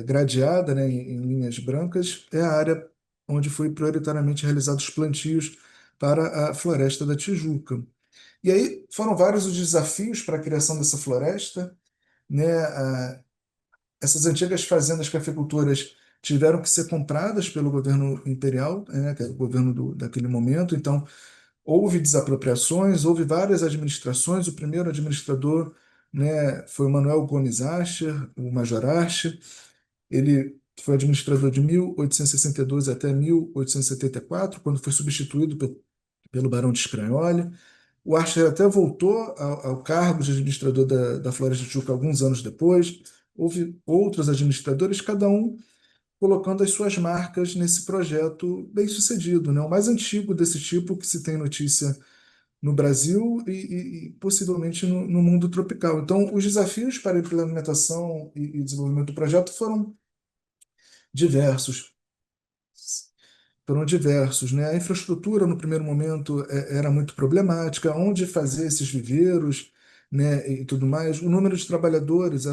gradeada, né, em linhas brancas, é a área onde foi prioritariamente realizados os plantios para a Floresta da Tijuca. E aí foram vários os desafios para a criação dessa floresta, né? Essas antigas fazendas cafeicultoras tiveram que ser compradas pelo governo imperial, né? Que era o governo daquele momento. Então, houve desapropriações, houve várias administrações. O primeiro administrador, né, foi o Manuel Gomes Ascher, o Major Ascher. Ele foi administrador de 1862 até 1874, quando foi substituído pelo Barão de Scranholi. O Archer até voltou ao cargo de administrador da Floresta de Tijuca alguns anos depois. Houve outros administradores, cada um colocando as suas marcas nesse projeto bem-sucedido, né? O mais antigo desse tipo que se tem notícia no Brasil e possivelmente no mundo tropical. Então, os desafios para a implementação e desenvolvimento do projeto diversos. Foram diversos, né? A infraestrutura, no primeiro momento, era muito problemática, onde fazer esses viveiros, né, e tudo mais. O número de trabalhadores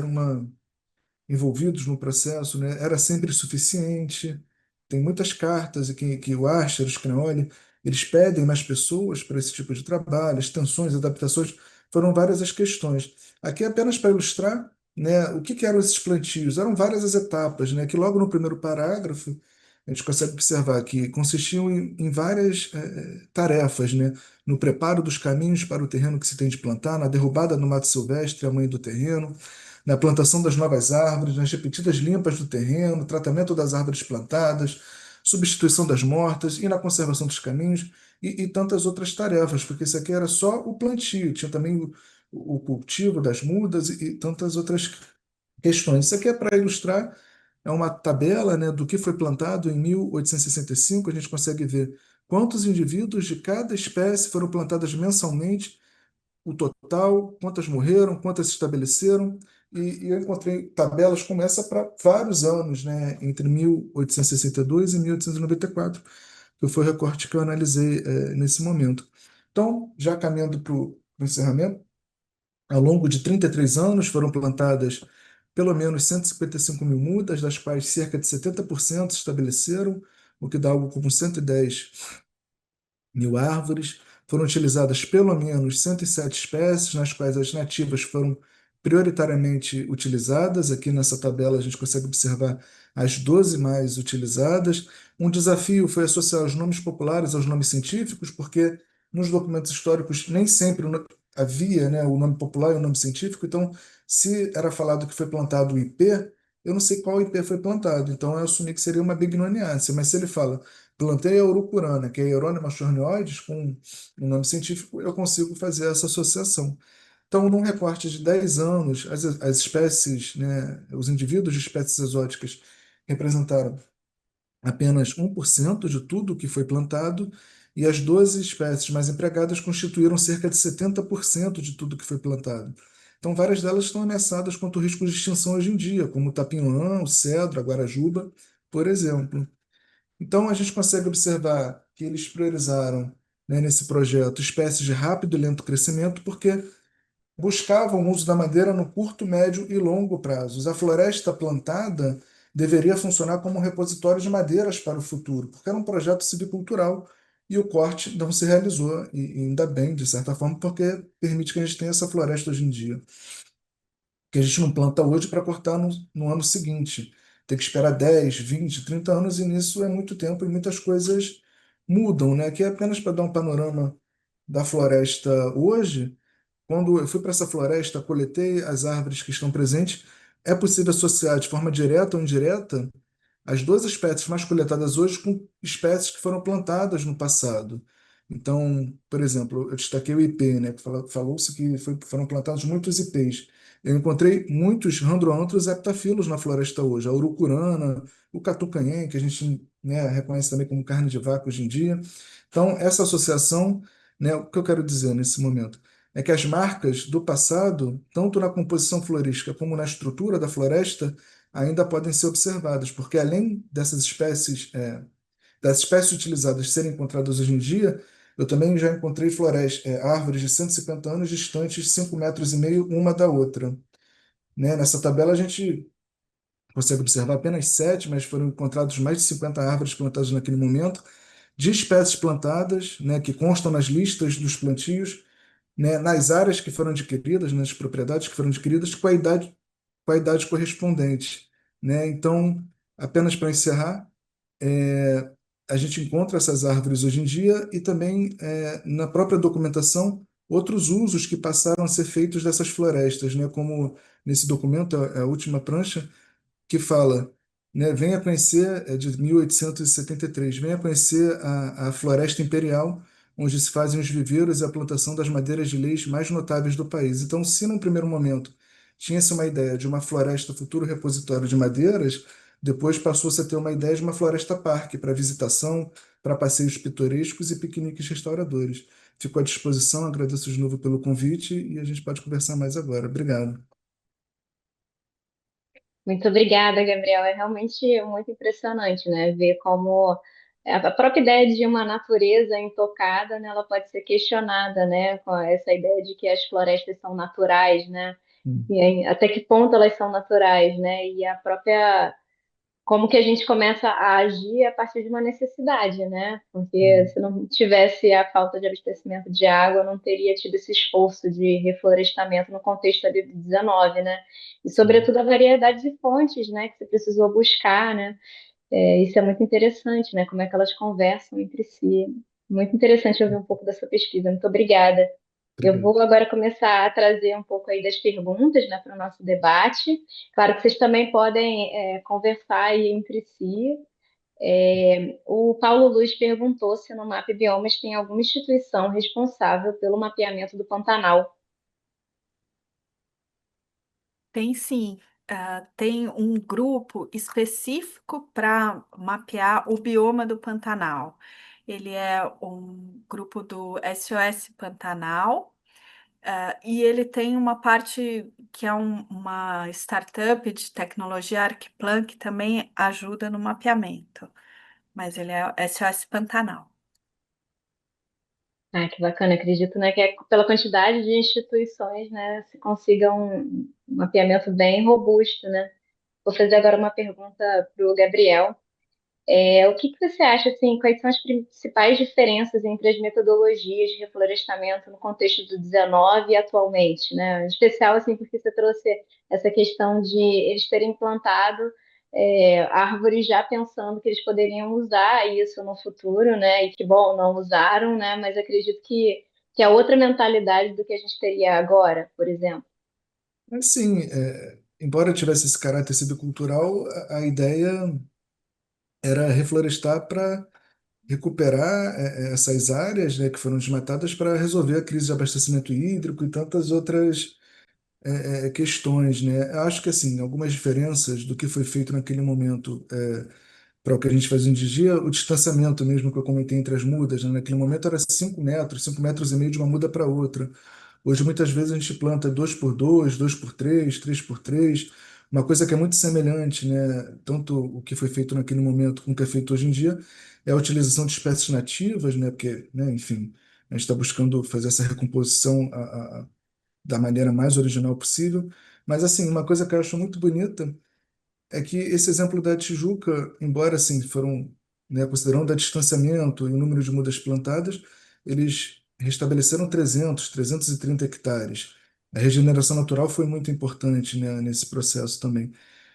envolvidos no processo, né, era sempre suficiente. Tem muitas cartas que o Asher, o Scrioli, eles pedem mais pessoas para esse tipo de trabalho, extensões, adaptações, foram várias as questões. Aqui é apenas para ilustrar, né, o que eram esses plantios. Eram várias as etapas, né, que logo no primeiro parágrafo a gente consegue observar que consistiam em várias tarefas, né, no preparo dos caminhos para o terreno que se tem de plantar, na derrubada do mato silvestre, a mãe do terreno, na plantação das novas árvores, nas repetidas limpas do terreno, tratamento das árvores plantadas, substituição das mortas e na conservação dos caminhos e tantas outras tarefas, porque isso aqui era só o plantio, tinha também o cultivo das mudas e tantas outras questões. Isso aqui é para ilustrar, é uma tabela, né, do que foi plantado em 1865, a gente consegue ver quantos indivíduos de cada espécie foram plantadas mensalmente, o total, quantas morreram, quantas se estabeleceram, e eu encontrei tabelas como essa para vários anos, né, entre 1862 e 1894, que foi o recorte que eu analisei nesse momento. Então, já caminhando para o encerramento, ao longo de 33 anos foram plantadas pelo menos 155 mil mudas, das quais cerca de 70% se estabeleceram, o que dá algo como 110 mil árvores. Foram utilizadas pelo menos 107 espécies, nas quais as nativas foram prioritariamente utilizadas. Aqui nessa tabela a gente consegue observar as 12 mais utilizadas. Um desafio foi associar os nomes populares aos nomes científicos, porque nos documentos históricos nem sempre havia, né, o nome popular e o nome científico. Então, se era falado que foi plantado o IP, eu não sei qual IP foi plantado, então eu assumi que seria uma bignoniácea, mas se ele fala plantei a urucurana, que é Hieronymus chornoides, com um nome científico, eu consigo fazer essa associação. Então, num recorte de 10 anos, as espécies, né, os indivíduos de espécies exóticas representaram apenas 1% de tudo que foi plantado, e as 12 espécies mais empregadas constituíram cerca de 70% de tudo que foi plantado. Então, várias delas estão ameaçadas contra o risco de extinção hoje em dia, como o tapinhoã, o cedro, a guarajuba, por exemplo. Então, a gente consegue observar que eles priorizaram, né, nesse projeto espécies de rápido e lento crescimento, porque buscavam o uso da madeira no curto, médio e longo prazos. A floresta plantada deveria funcionar como um repositório de madeiras para o futuro, porque era um projeto civicultural e o corte não se realizou, e ainda bem, de certa forma, porque permite que a gente tenha essa floresta hoje em dia que a gente não planta hoje para cortar no ano seguinte. Tem que esperar 10, 20, 30 anos, e nisso é muito tempo e muitas coisas mudam, né? Aqui é apenas para dar um panorama da floresta hoje. Quando eu fui para essa floresta, coletei as árvores que estão presentes, é possível associar de forma direta ou indireta as duas espécies mais coletadas hoje com espécies que foram plantadas no passado. Então, por exemplo, eu destaquei o IP, né? Falou-se que foram plantados muitos IPs. Eu encontrei muitos Rhodanthrus heptaphilus na floresta hoje, a urucurana, o catucanhém, que a gente né, reconhece também como carne de vaca hoje em dia. Então, essa associação, né, o que eu quero dizer nesse momento é que as marcas do passado, tanto na composição florística como na estrutura da floresta, ainda podem ser observadas, porque além das espécies utilizadas serem encontradas hoje em dia, eu também já encontrei árvores de 150 anos distantes 5,5 metros uma da outra, né? Nessa tabela a gente consegue observar apenas 7, mas foram encontrados mais de 50 árvores plantadas naquele momento, de espécies plantadas, né, que constam nas listas dos plantios, né, nas áreas que foram adquiridas, nas propriedades que foram adquiridas, com a idade correspondente, né? Então, apenas para encerrar, é, a gente encontra essas árvores hoje em dia e também na própria documentação outros usos que passaram a ser feitos dessas florestas, né? Como nesse documento, a última prancha, que fala, né, venha conhecer, é de 1873, venha conhecer a Floresta Imperial, onde se fazem os viveiros e a plantação das madeiras de leis mais notáveis do país. Então, se num primeiro momento tinha-se uma ideia de uma floresta futuro repositório de madeiras, depois passou-se a ter uma ideia de uma floresta parque para visitação, para passeios pitorescos e piqueniques restauradores. Fico à disposição, agradeço de novo pelo convite e a gente pode conversar mais agora. Obrigado. Muito obrigada, Gabriel. É realmente muito impressionante, né? Ver como a própria ideia de uma natureza intocada, né, ela pode ser questionada, né? Com essa ideia de que as florestas são naturais, né? Hum, E aí, até que ponto elas são naturais, né? E a própria como que a gente começa a agir a partir de uma necessidade, né? Porque hum, se não tivesse a falta de abastecimento de água, não teria tido esse esforço de reflorestamento no contexto ali do 19, né? E, sim. sobretudo, a variedade de fontes, né, que você precisou buscar, né? Isso é muito interessante, né? Como é que elas conversam entre si. Muito interessante ouvir um pouco da sua pesquisa. Muito obrigada. Eu Obrigado. vou agora começar a trazer um pouco aí das perguntas, né, para o nosso debate. Claro que vocês também podem conversar aí entre si. O Paulo Luz perguntou se no Map Biomas tem alguma instituição responsável pelo mapeamento do Pantanal. Tem sim, tem um grupo específico para mapear o bioma do Pantanal. Ele é um grupo do SOS Pantanal, e ele tem uma parte que é uma startup de tecnologia Arquiplan que também ajuda no mapeamento, mas ele é SOS Pantanal. Ah, que bacana. Acredito, né, que pela quantidade de instituições, né, se consiga um mapeamento bem robusto, né? Vou fazer agora uma pergunta para o Gabriel. O que que você acha, assim, quais são as principais diferenças entre as metodologias de reflorestamento no contexto do 19 e atualmente, né? Em especial, assim, porque você trouxe essa questão de eles terem plantado árvores já pensando que eles poderiam usar isso no futuro, né? E que, bom, não usaram, né? Mas acredito que é outra mentalidade do que a gente teria agora, por exemplo. Assim, embora tivesse esse caráter silvicultural, a ideia era reflorestar para recuperar essas áreas, né, que foram desmatadas para resolver a crise de abastecimento hídrico e tantas outras questões, né? Eu acho que assim, algumas diferenças do que foi feito naquele momento para o que a gente fazia hoje em dia, o distanciamento mesmo que eu comentei entre as mudas, né? Naquele momento era 5 metros, 5,5 metros de uma muda para outra. Hoje, muitas vezes, a gente planta 2 por 2, 2 por 3, 3 por 3, uma coisa que é muito semelhante, né? Tanto o que foi feito naquele momento com o que é feito hoje em dia é a utilização de espécies nativas, né? Porque, né, enfim, a gente está buscando fazer essa recomposição da maneira mais original possível. Mas, assim, uma coisa que eu acho muito bonita é que esse exemplo da Tijuca, embora assim foram, né, considerando o distanciamento e o número de mudas plantadas, eles restabeleceram 330 hectares. A regeneração natural foi muito importante, né, nesse processo também.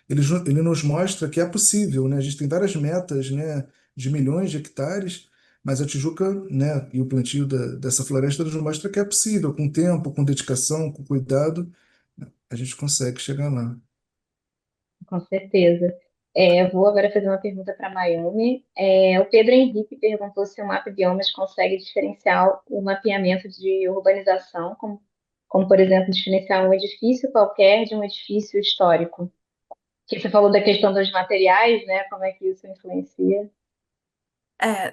Ele nos mostra que é possível, né? A gente tem várias metas, né, de milhões de hectares, mas a Tijuca, né, e o plantio dessa floresta nos mostra que é possível, com tempo, com dedicação, com cuidado, a gente consegue chegar lá. Com certeza. Eu vou agora fazer uma pergunta para a Mayumi. O Pedro Henrique perguntou se o Map Biomas consegue diferenciar o mapeamento de urbanização, como, por exemplo, diferenciar um edifício qualquer de um edifício histórico. Que você falou da questão dos materiais, né? Como é que isso influencia?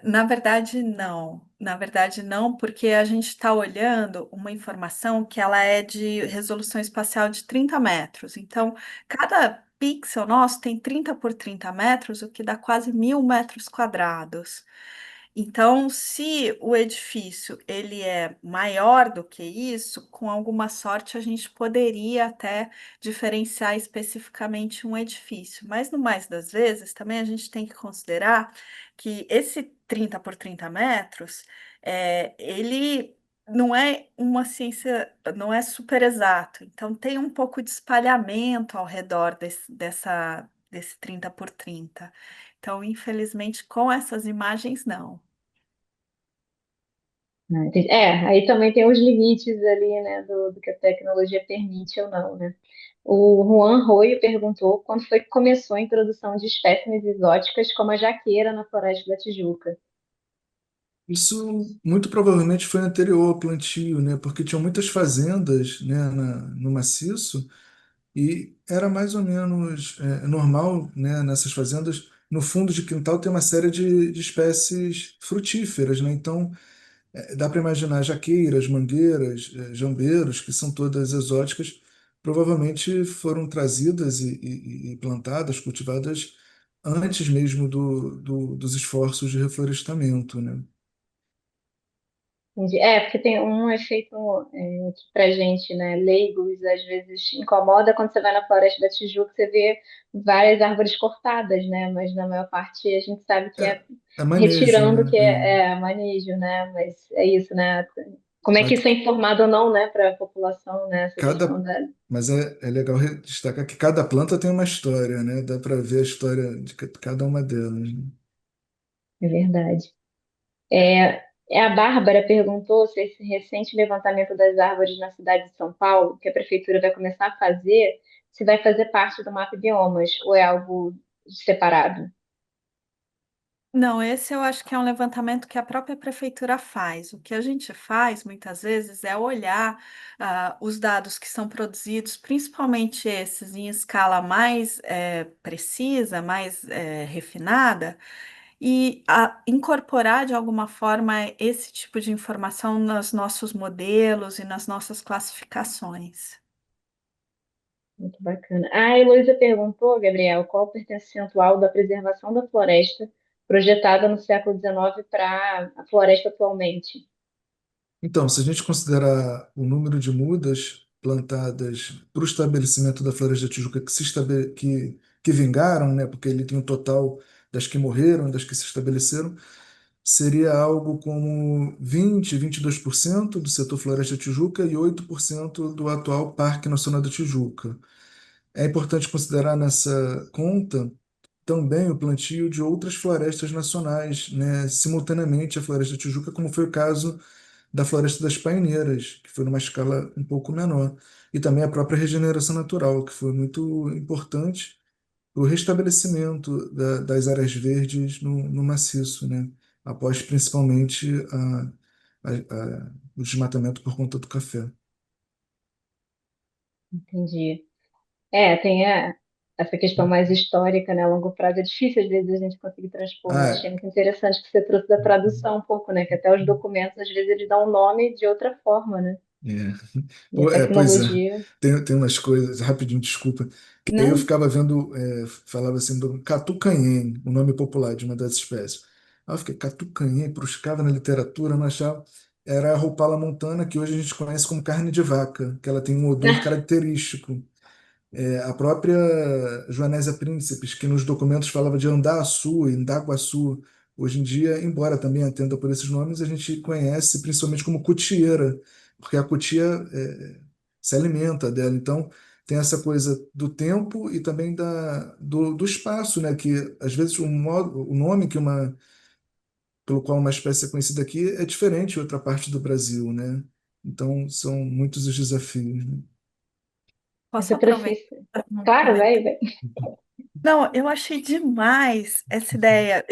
Na verdade, não. Na verdade, não, porque a gente está olhando uma informação que ela é de resolução espacial de 30 metros. Então, cada pixel nosso tem 30 por 30 metros, o que dá quase 1.000 metros quadrados. Então, se o edifício ele é maior do que isso, com alguma sorte a gente poderia até diferenciar especificamente um edifício. Mas no mais das vezes, também a gente tem que considerar que esse 30 por 30 metros, ele não é uma ciência, não é super exato. Então, tem um pouco de espalhamento ao redor desse 30 por 30. Então, infelizmente, com essas imagens, não. Né? Aí também tem os limites ali, né, do que a tecnologia permite ou não, né? O Juan Royo perguntou quando foi que começou a introdução de espécimes exóticas como a jaqueira na Floresta da Tijuca. Isso muito provavelmente foi anterior ao plantio, né? Porque tinham muitas fazendas, né, no maciço e era mais ou menos normal, né, nessas fazendas, no fundo de quintal, ter uma série de espécies frutíferas, né? Então, dá para imaginar jaqueiras, mangueiras, jambeiros, que são todas exóticas, provavelmente foram trazidas e plantadas, cultivadas antes mesmo dos esforços de reflorestamento, né? Entendi. Porque tem um efeito que pra gente, né, leigos, às vezes incomoda quando você vai na Floresta da Tijuca, você vê várias árvores cortadas, né? Mas na maior parte a gente sabe que é É manejo, retirando né? que é manejo, né? Mas é isso, né? Como é que Mas isso é informado ou não, né, para a população, né? Essa cada, questão da. mas é legal destacar que cada planta tem uma história, né? Dá para ver a história de cada uma delas, né? É verdade. A Bárbara perguntou se esse recente levantamento das árvores na cidade de São Paulo, que a prefeitura vai começar a fazer, se vai fazer parte do mapa biomas ou é algo separado. Não, esse eu acho que é um levantamento que a própria prefeitura faz. O que a gente faz muitas vezes é olhar os dados que são produzidos, principalmente esses em escala mais precisa, mais refinada, e incorporar de alguma forma esse tipo de informação nos nossos modelos e nas nossas classificações. Muito bacana. A Heloísa perguntou, Gabriel, qual o percentual da preservação da floresta projetada no século XIX para a floresta atualmente? Então, se a gente considerar o número de mudas plantadas para o estabelecimento da Floresta da Tijuca que vingaram, né? Porque ele tem um total das que morreram, das que se estabeleceram, seria algo como 22% do setor Floresta da Tijuca e 8% do atual Parque Nacional da Tijuca. É importante considerar nessa conta também o plantio de outras florestas nacionais, né, simultaneamente à Floresta da Tijuca, como foi o caso da Floresta das Paineiras, que foi numa escala um pouco menor, e também a própria regeneração natural, que foi muito importante para o restabelecimento das áreas verdes no maciço, né, após principalmente o desmatamento por conta do café. Entendi. Tem essa questão mais histórica, né? A longo prazo é difícil às vezes a gente conseguir transpor, mas Ah, achei muito interessante que você trouxe da tradução um pouco, né? Que até os documentos às vezes eles dão um nome de outra forma, né? é. E a Pois é, tecnologia, tem umas coisas, rapidinho, desculpa, que aí eu não? ficava vendo, falava assim, do catucanhem, o nome popular de uma das espécies. Aí eu fiquei, catucanhem, buscava na literatura, não achava. Era a roupala montana, que hoje a gente conhece como carne de vaca, que ela tem um odor característico. A própria Joanésia Príncipes, que nos documentos falava de Andaçu, Indaguaçu, hoje em dia, embora também atenda por esses nomes, a gente conhece principalmente como cutieira, porque a cutia se alimenta dela. Então, tem essa coisa do tempo e também do espaço, né? Que às vezes o nome pelo qual uma espécie é conhecida aqui é diferente em outra parte do Brasil, né? Então, são muitos os desafios, né? Posso Essa aproveitar profissão. um Claro, vai, comentário? vai. Não, eu achei demais essa ideia.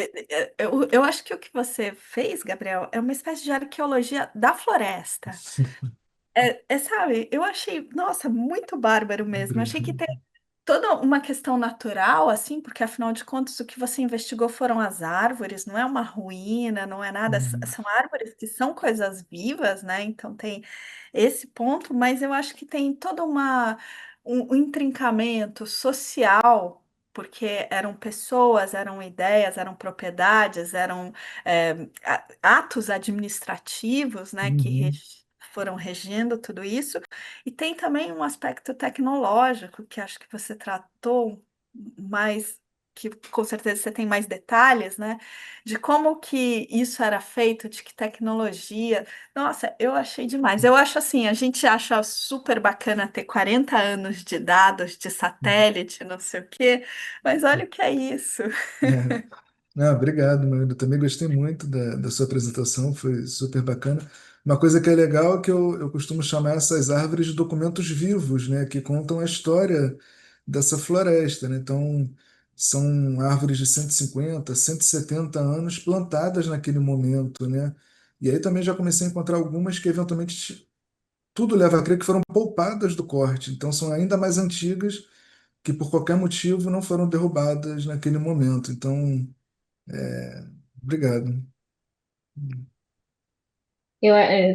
Eu acho que o que você fez, Gabriel, é uma espécie de arqueologia da floresta. Sabe, eu achei, nossa, muito bárbaro mesmo. Achei que Obrigado. toda uma questão natural, assim, porque afinal de contas o que você investigou foram as árvores, não é uma ruína, não é nada, Uhum, são árvores que são coisas vivas, né? Então tem esse ponto, mas eu acho que tem toda um intrincamento social. Porque eram pessoas, eram ideias, eram propriedades, eram atos administrativos, né, uhum, foram regendo tudo isso. E tem também um aspecto tecnológico que acho que você tratou mais, que com certeza você tem mais detalhes, né? De como que isso era feito, de que tecnologia. Nossa, eu achei demais. Eu acho assim, a gente acha super bacana ter 40 anos de dados de satélite, não sei o quê, mas olha o que é isso. é. Ah, obrigado, mano. Eu também gostei muito da sua apresentação, foi super bacana. Uma coisa que é legal é que eu costumo chamar essas árvores de documentos vivos, né, que contam a história dessa floresta, né? Então, são árvores de 150, 170 anos plantadas naquele momento, né? E aí também já comecei a encontrar algumas que eventualmente tudo leva a crer que foram poupadas do corte, então são ainda mais antigas que por qualquer motivo não foram derrubadas naquele momento. Então, obrigado.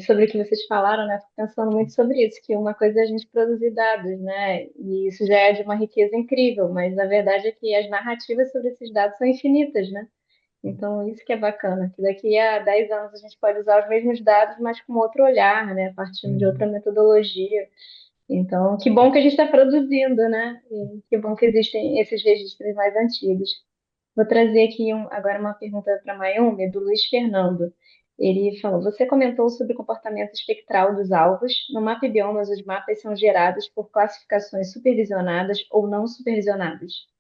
Sobre o que vocês falaram, né? Fico pensando muito sobre isso, que uma coisa é a gente produzir dados, né? E isso já é de uma riqueza incrível, mas a verdade é que as narrativas sobre esses dados são infinitas, né? Então, isso que é bacana, que daqui a 10 anos a gente pode usar os mesmos dados, mas com outro olhar, né? Partindo de outra Uhum. metodologia. Então, que bom que a gente está produzindo, né? E que bom que existem esses registros mais antigos. Vou trazer aqui agora uma pergunta para a Mayumi, do Luiz Fernando. Ele falou: Você comentou sobre o comportamento espectral dos alvos. No Mapa Biomas, os mapas são gerados por classificações supervisionadas ou não supervisionadas.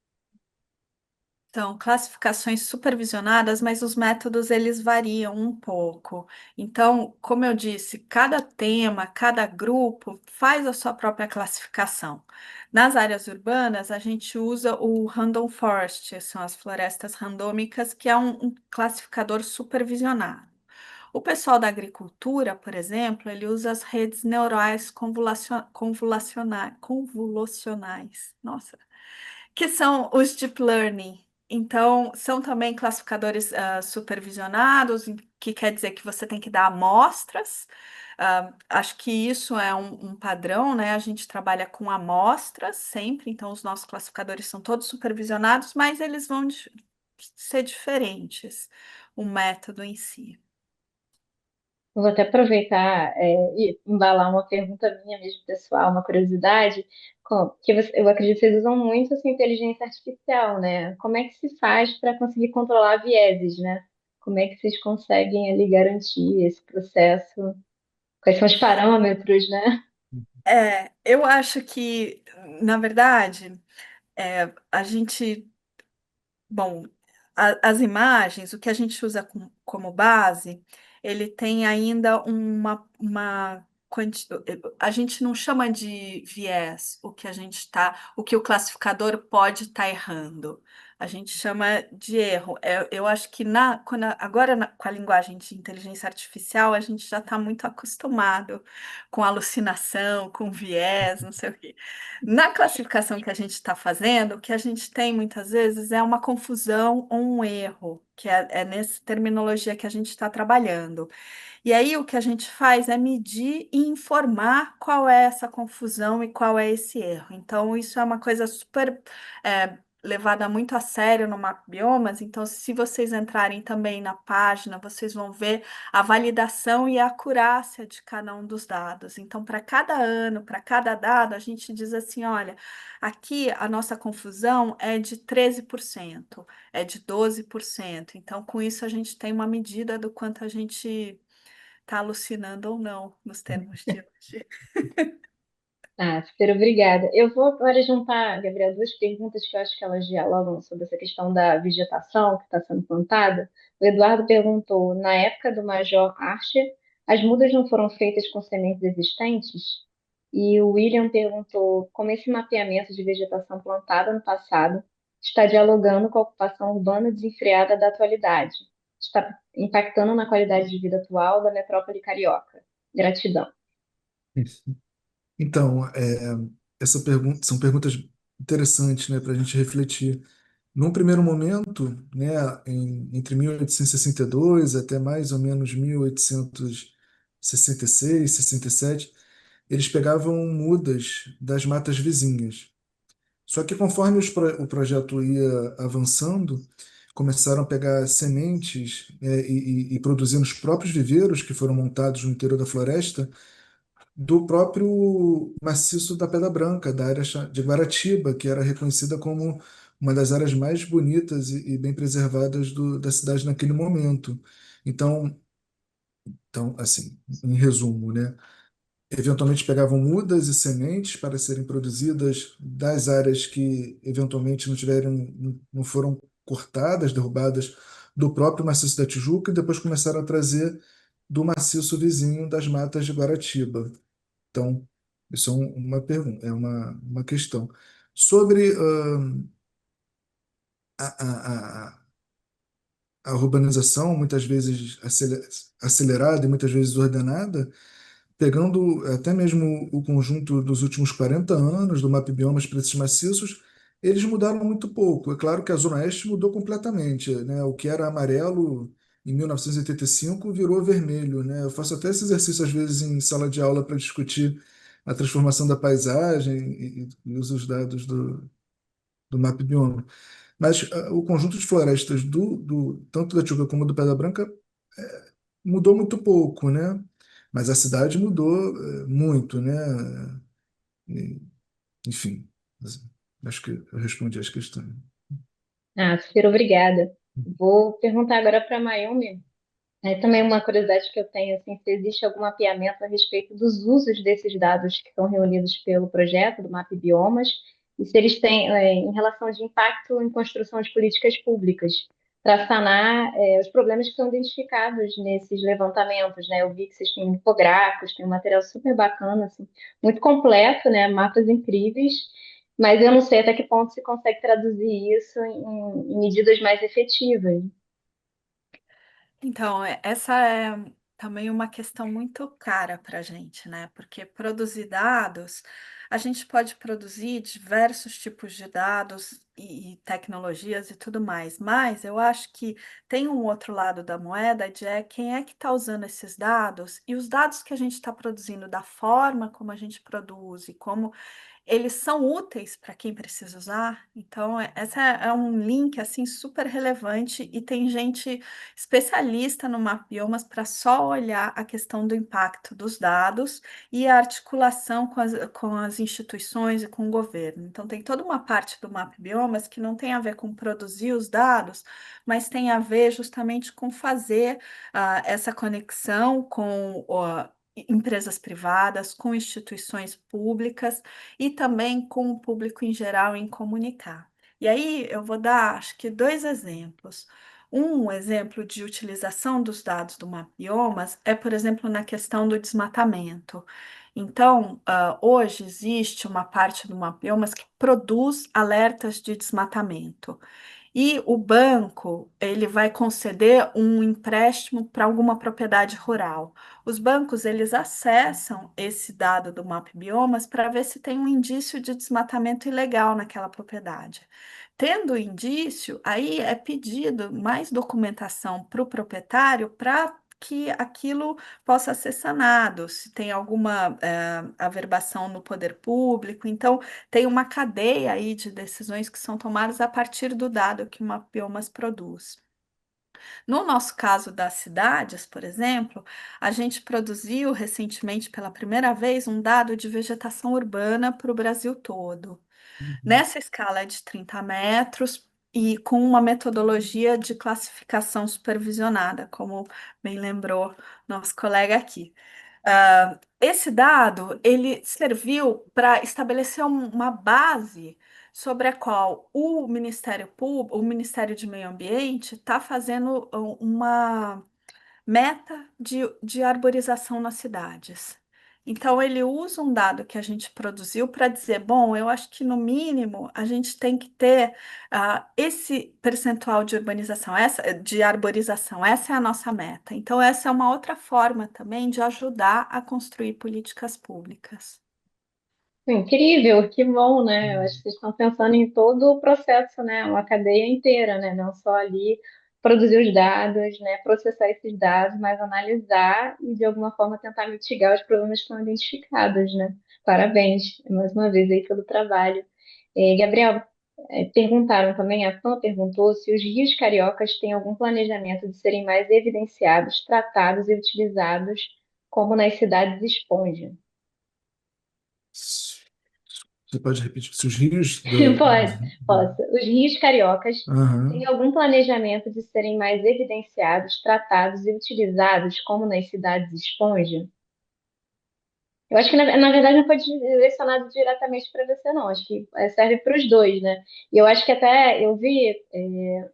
São classificações supervisionadas, mas os métodos eles variam um pouco. Então, como eu disse, cada tema, cada grupo faz a sua própria classificação. Nas áreas urbanas, a gente usa o Random Forest, são as florestas randômicas, que é um classificador supervisionado. O pessoal da agricultura, por exemplo, ele usa as redes neurais convolucionais. Nossa, que são os deep learning. Então, são também classificadores supervisionados, que quer dizer que você tem que dar amostras. Acho que isso é um padrão, né? A gente trabalha com amostras sempre, então os nossos classificadores são todos supervisionados, mas eles vão ser diferentes, o método em si. Eu vou até aproveitar e embalar uma pergunta minha mesmo, pessoal, uma curiosidade, que eu acredito que vocês usam muito essa inteligência artificial, né? Como é que se faz para conseguir controlar vieses, né? Como é que vocês conseguem ali garantir esse processo? Quais são os parâmetros, né? Eu acho que, na verdade, a gente. Bom, as imagens, o que a gente usa como base, ele tem ainda a gente não chama de viés o que o classificador pode estar errando. A gente chama de erro. Eu acho que agora com a linguagem de inteligência artificial, a gente já está muito acostumado com alucinação, com viés, não sei o quê. Na classificação que a gente está fazendo, o que a gente tem muitas vezes é uma confusão ou um erro, que é nessa terminologia que a gente está trabalhando. E aí o que a gente faz é medir e informar qual é essa confusão e qual é esse erro. Então, isso é uma coisa super levada muito a sério no Map Biomas. Então, se vocês entrarem também na página, vocês vão ver a validação e a acurácia de cada um dos dados. Então, para cada ano, para cada dado, a gente diz assim: olha, aqui a nossa confusão é de 13%, é de 12%. Então, com isso, a gente tem uma medida do quanto a gente está alucinando ou não, nos termos de hoje. Ah, super obrigada. Eu vou agora juntar, Gabriel, duas perguntas que eu acho que elas dialogam sobre essa questão da vegetação que está sendo plantada. O Eduardo perguntou, na época do Major Archer, as mudas não foram feitas com sementes existentes? E o William perguntou como esse mapeamento de vegetação plantada no passado está dialogando com a ocupação urbana desenfreada da atualidade. Está impactando na qualidade de vida atual da metrópole carioca. Gratidão. Então, essa pergunta são perguntas interessante, né, para a gente refletir. Num primeiro momento, né, entre 1862 até mais ou menos 1866, 67, eles pegavam mudas das matas vizinhas. Só que conforme o projeto ia avançando, começaram a pegar sementes, e produzir nos próprios viveiros que foram montados no interior da floresta, do próprio maciço da Pedra Branca, da área de Guaratiba, que era reconhecida como uma das áreas mais bonitas e bem preservadas da cidade naquele momento. Então, assim, em resumo, né? Eventualmente pegavam mudas e sementes para serem produzidas das áreas que eventualmente não foram cortadas, derrubadas do próprio maciço da Tijuca, e depois começaram a trazer do maciço vizinho das matas de Guaratiba. Então, isso é uma pergunta, é uma questão. Sobre a, a, a, a urbanização, muitas vezes acelerada e muitas vezes ordenada, pegando até mesmo o conjunto dos últimos 40 anos do Map Biomas para esses maciços, eles mudaram muito pouco. É claro que a Zona Oeste mudou completamente, né? O que era amarelo em 1985 virou vermelho, né? Eu faço até esse exercício às vezes em sala de aula para discutir a transformação da paisagem e uso os dados do Map Bioma. Mas o conjunto de florestas tanto da Tijuca como do Pedra Branca mudou muito pouco, né? Mas a cidade mudou muito, né? E, enfim, acho que eu respondi as questões. Ah, super obrigada. Vou perguntar agora para a Mayumi. É também uma curiosidade que eu tenho, assim, se existe algum mapeamento a respeito dos usos desses dados que são reunidos pelo projeto do Map Biomas e se eles têm, em relação de impacto em construção de políticas públicas para sanar, os problemas que são identificados nesses levantamentos, né? Eu vi que vocês têm infográficos, tem um material super bacana, assim, muito completo, né? Mapas incríveis, mas eu não sei até que ponto se consegue traduzir isso em medidas mais efetivas. Então, essa é também uma questão muito cara para a gente, né? Porque produzir dados, a gente pode produzir diversos tipos de dados e tecnologias e tudo mais, mas eu acho que tem um outro lado da moeda de quem é que está usando esses dados e os dados que a gente está produzindo, da forma como a gente produz e como eles são úteis para quem precisa usar. Então, essa é um link assim super relevante e tem gente especialista no Mapbiomas para só olhar a questão do impacto dos dados e a articulação com as instituições e com o governo. Então, tem toda uma parte do Mapbiomas que não tem a ver com produzir os dados, mas tem a ver justamente com fazer essa conexão com empresas privadas, com instituições públicas e também com o público em geral em comunicar. E aí eu vou dar, acho que, dois exemplos. Um exemplo de utilização dos dados do Mapbiomas é, por exemplo, na questão do desmatamento. Então, hoje existe uma parte do Mapbiomas que produz alertas de desmatamento. E o banco, ele vai conceder um empréstimo para alguma propriedade rural. Os bancos, eles acessam esse dado do Map Biomas para ver se tem um indício de desmatamento ilegal naquela propriedade. Tendo o indício, aí é pedido mais documentação para o proprietário para que aquilo possa ser sanado, se tem alguma averbação no poder público. Então, tem uma cadeia aí de decisões que são tomadas a partir do dado que o Mapbiomas produz. No nosso caso das cidades, por exemplo, a gente produziu recentemente pela primeira vez um dado de vegetação urbana para o Brasil todo. Uhum. Nessa escala de 30 metros e com uma metodologia de classificação supervisionada, como bem lembrou nosso colega aqui. Esse dado ele serviu para estabelecer uma base sobre a qual o Ministério Público, o Ministério de Meio Ambiente, está fazendo uma meta de arborização nas cidades. Então, ele usa um dado que a gente produziu para dizer: bom, eu acho que no mínimo a gente tem que ter esse percentual de urbanização, de arborização, essa é a nossa meta. Então, essa é uma outra forma também de ajudar a construir políticas públicas. Incrível, que bom, né? Eu acho que vocês estão pensando em todo o processo, né? Uma cadeia inteira, né? Não só ali produzir os dados, né? Processar esses dados, mas analisar e de alguma forma tentar mitigar os problemas que estão identificados, né? Parabéns, mais uma vez aí pelo trabalho. Gabriel, perguntaram também, a Fã perguntou se os rios cariocas têm algum planejamento de serem mais evidenciados, tratados e utilizados, como nas cidades esponja. Você pode repetir? Se os rios Pode, posso. Os rios cariocas têm Aham. algum planejamento de serem mais evidenciados, tratados e utilizados, como nas cidades esponja? Eu acho que, na verdade, não foi direcionado diretamente para você, não. Acho que serve para os dois, né? E eu acho que até eu vi,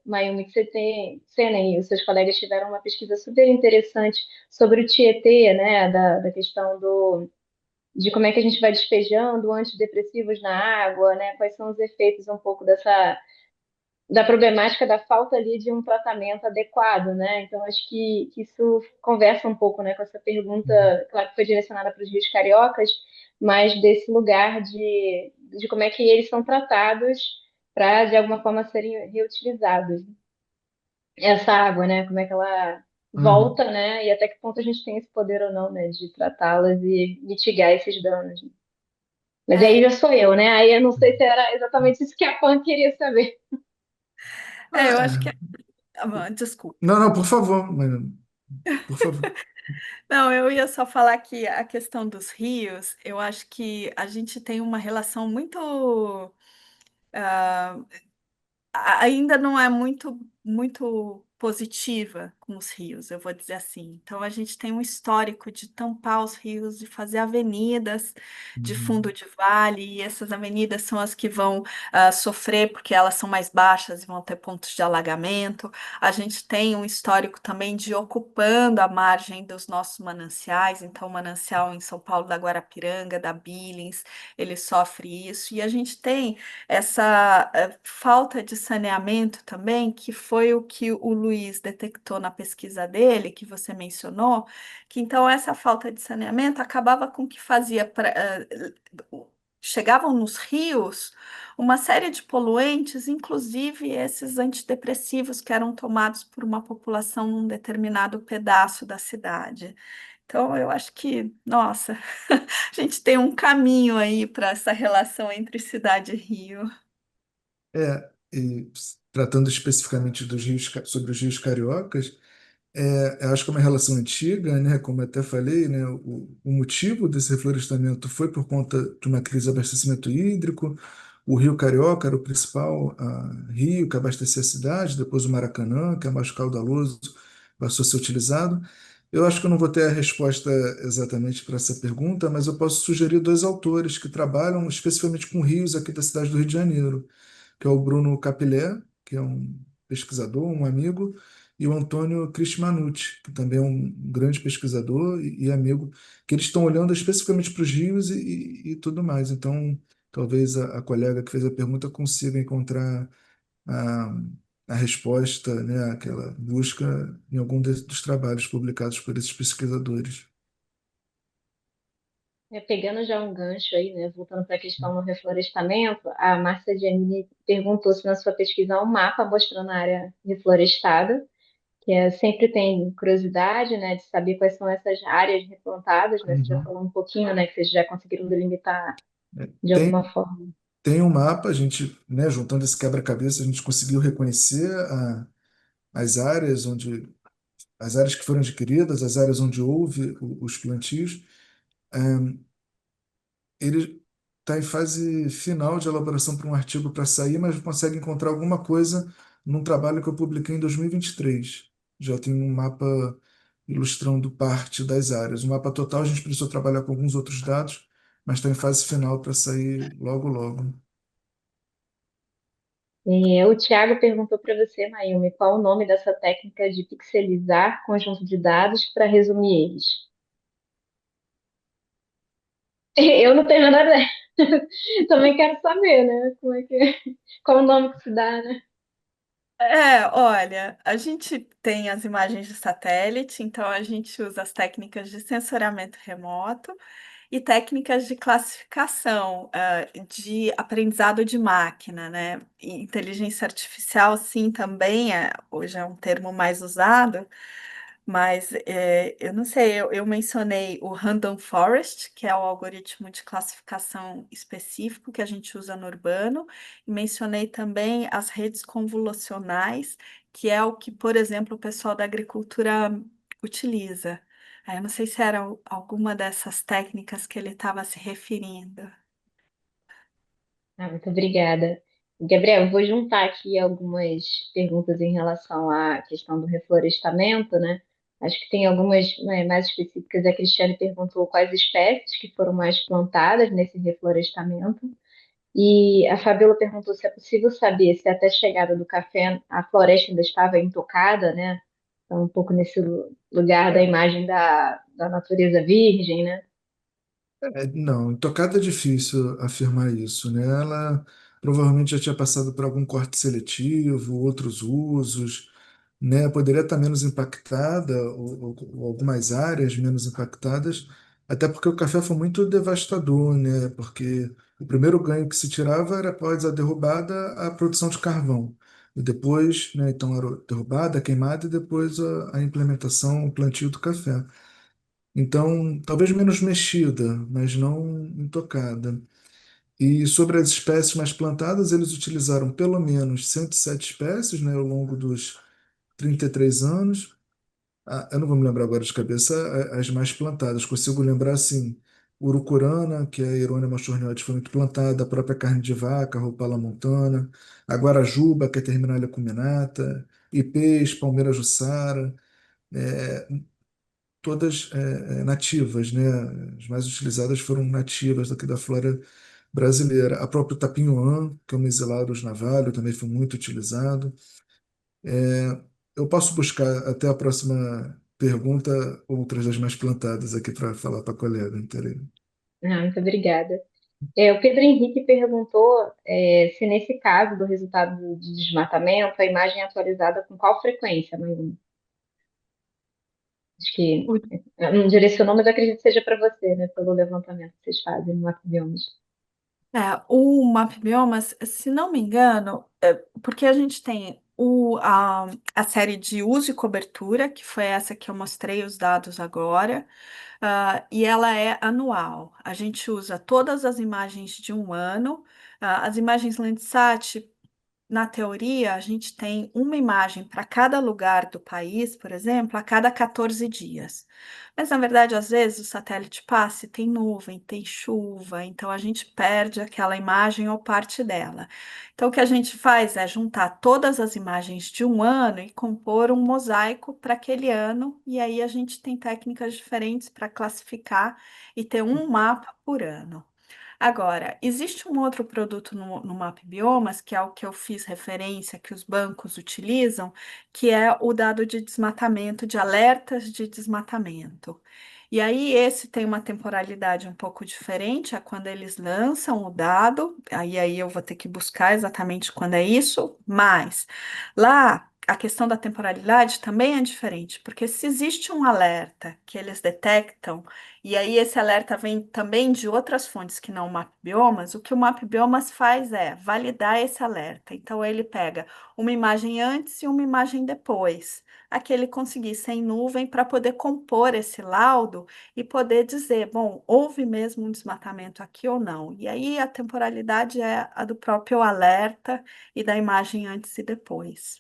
Mayumi, que você, né, e os seus colegas tiveram uma pesquisa super interessante sobre o Tietê, né? Da questão de como é que a gente vai despejando antidepressivos na água, né? Quais são os efeitos um pouco da problemática da falta ali de um tratamento adequado, né? Então, acho que isso conversa um pouco, né, com essa pergunta, claro que foi direcionada para os rios cariocas, mas desse lugar de como é que eles são tratados para, de alguma forma, serem reutilizados. Essa água, né? Como é que ela Aham. volta, né? E até que ponto a gente tem esse poder ou não, né, de tratá-las e mitigar esses danos. Mas aí É, já sou eu, né? Aí eu não sei se era exatamente isso que a Pan queria saber. eu acho que. Ah, Desculpa. não, não, por favor, Mariana, por favor. Não, eu ia só falar que a questão dos rios, eu acho que a gente tem uma relação muito. ah, Ainda não é muito positiva com os rios, eu vou dizer assim. Então a gente tem um histórico de tampar os rios, de fazer avenidas de fundo Uhum. de vale, e essas avenidas são as que vão sofrer porque elas são mais baixas e vão ter pontos de alagamento. A gente tem um histórico também de ocupando a margem dos nossos mananciais, então o manancial em São Paulo da Guarapiranga, da Billings, ele sofre isso, e a gente tem essa falta de saneamento também, que foi o que o Luiz detectou na pesquisa dele, que você mencionou, que então essa falta de saneamento acabava com que fazia chegavam nos rios uma série de poluentes, inclusive esses antidepressivos que eram tomados por uma população num determinado pedaço da cidade. Então, eu acho que, nossa, a gente tem um caminho aí para essa relação entre cidade e rio. E tratando especificamente dos rios, sobre os rios cariocas, eu acho que é uma relação antiga, né? Como eu até falei, né? O motivo desse reflorestamento foi por conta de uma crise de abastecimento hídrico. O Rio Carioca era o principal rio que abastecia a cidade, depois o Maracanã, que é mais caudaloso, passou a ser utilizado. Eu acho que eu não vou ter a resposta exatamente para essa pergunta, mas eu posso sugerir dois autores que trabalham especificamente com rios aqui da cidade do Rio de Janeiro, que é o Bruno Capilé, que é um pesquisador, um amigo, e o Antônio Cristimanucci, que também é um grande pesquisador e amigo, que eles estão olhando especificamente para os rios e tudo mais. Então, talvez a colega que fez a pergunta consiga encontrar a, a resposta, né, aquela busca em algum dos trabalhos publicados por esses pesquisadores. Pegando já um gancho aí, né, voltando para a questão do reflorestamento, a Márcia Giannini perguntou se na sua pesquisa há um mapa mostrando a área reflorestada, que sempre tem curiosidade, né, de saber quais são essas áreas replantadas, né, você já Uhum. falou um pouquinho, né, que vocês já conseguiram delimitar de alguma Tem, forma. tem um mapa, a gente, né, juntando esse quebra-cabeça, a gente conseguiu reconhecer as áreas onde as áreas que foram adquiridas, as áreas onde houve os plantios. Ele está em fase final de elaboração para um artigo para sair, mas consegue encontrar alguma coisa num trabalho que eu publiquei em 2023. Já tem um mapa ilustrando parte das áreas. O mapa total a gente precisou trabalhar com alguns outros dados, mas está em fase final para sair logo, logo. E o Tiago perguntou para você, Mayumi, qual o nome dessa técnica de pixelizar conjunto de dados para resumir eles. Eu não tenho nada a ver. Também quero saber, né? Qual o nome que se dá, né? Olha, a gente tem as imagens de satélite, então a gente usa as técnicas de sensoriamento remoto e técnicas de classificação, de aprendizado de máquina, né? E inteligência artificial, sim, também hoje é um termo mais usado, mas eu não sei, eu mencionei o Random Forest, que é o algoritmo de classificação específico que a gente usa no urbano, e mencionei também as redes convolucionais, que é o que, por exemplo, o pessoal da agricultura utiliza. Eu não sei se era alguma dessas técnicas que ele estava se referindo. Ah, muito obrigada. Gabriel, eu vou juntar aqui algumas perguntas em relação à questão do reflorestamento, né? Acho que tem algumas, né, mais específicas. A Cristiane perguntou quais espécies que foram mais plantadas nesse reflorestamento. E a Fabiola perguntou se é possível saber se até a chegada do café a floresta ainda estava intocada, né? Então, um pouco nesse lugar da imagem da natureza virgem, né? Não, intocada é difícil afirmar isso, né? Ela provavelmente já tinha passado por algum corte seletivo, outros usos, né? Poderia estar menos impactada, ou algumas áreas menos impactadas, até porque o café foi muito devastador, né? Porque o primeiro ganho que se tirava era após a derrubada, a produção de carvão. E depois, né? Então era derrubada, queimada e depois a implementação, o plantio do café. Então, talvez menos mexida, mas não intocada. E sobre as espécies mais plantadas, eles utilizaram pelo menos 107 espécies, né, ao longo dos 33 anos. Eu não vou me lembrar agora de cabeça as mais plantadas. Consigo lembrar, assim, urucurana, que é a Erônia machorniote, foi muito plantada, a própria carne de vaca, a roupala montana, a guarajuba, que é a Terminalia acuminata, ipês, palmeira jussara, todas nativas, né? As mais utilizadas foram nativas daqui da flora brasileira. A própria tapinhoã, que é o Mesilauros navalio, também foi muito utilizado. Eu posso buscar até a próxima pergunta outras das mais plantadas aqui para falar para a colega, entendeu? Ah, muito obrigada. O Pedro Henrique perguntou se nesse caso do resultado de desmatamento, a imagem é atualizada com qual frequência, mas acho que não direcionou, mas eu acredito que seja para você, né, pelo levantamento que vocês fazem no Mapbiomas. O MapBiomas, se não me engano, porque a gente tem a série de uso e cobertura, que foi essa que eu mostrei os dados agora, e ela é anual. A gente usa todas as imagens de um ano, as imagens Landsat. Na teoria, a gente tem uma imagem para cada lugar do país, por exemplo, a cada 14 dias. Mas, na verdade, às vezes o satélite passa e tem nuvem, tem chuva, então a gente perde aquela imagem ou parte dela. Então, o que a gente faz é juntar todas as imagens de um ano e compor um mosaico para aquele ano, e aí a gente tem técnicas diferentes para classificar e ter um mapa por ano. Agora, existe um outro produto no Map Biomas, que é o que eu fiz referência, que os bancos utilizam, que é o dado de desmatamento, de alertas de desmatamento. E aí, esse tem uma temporalidade um pouco diferente, é quando eles lançam o dado, aí eu vou ter que buscar exatamente quando é isso, mas lá a questão da temporalidade também é diferente, porque se existe um alerta que eles detectam, e aí esse alerta vem também de outras fontes que não o MapBiomas. O que o MapBiomas faz é validar esse alerta. Então ele pega uma imagem antes e uma imagem depois, aquele conseguir sem nuvem para poder compor esse laudo e poder dizer, bom, houve mesmo um desmatamento aqui ou não. E aí a temporalidade é a do próprio alerta e da imagem antes e depois.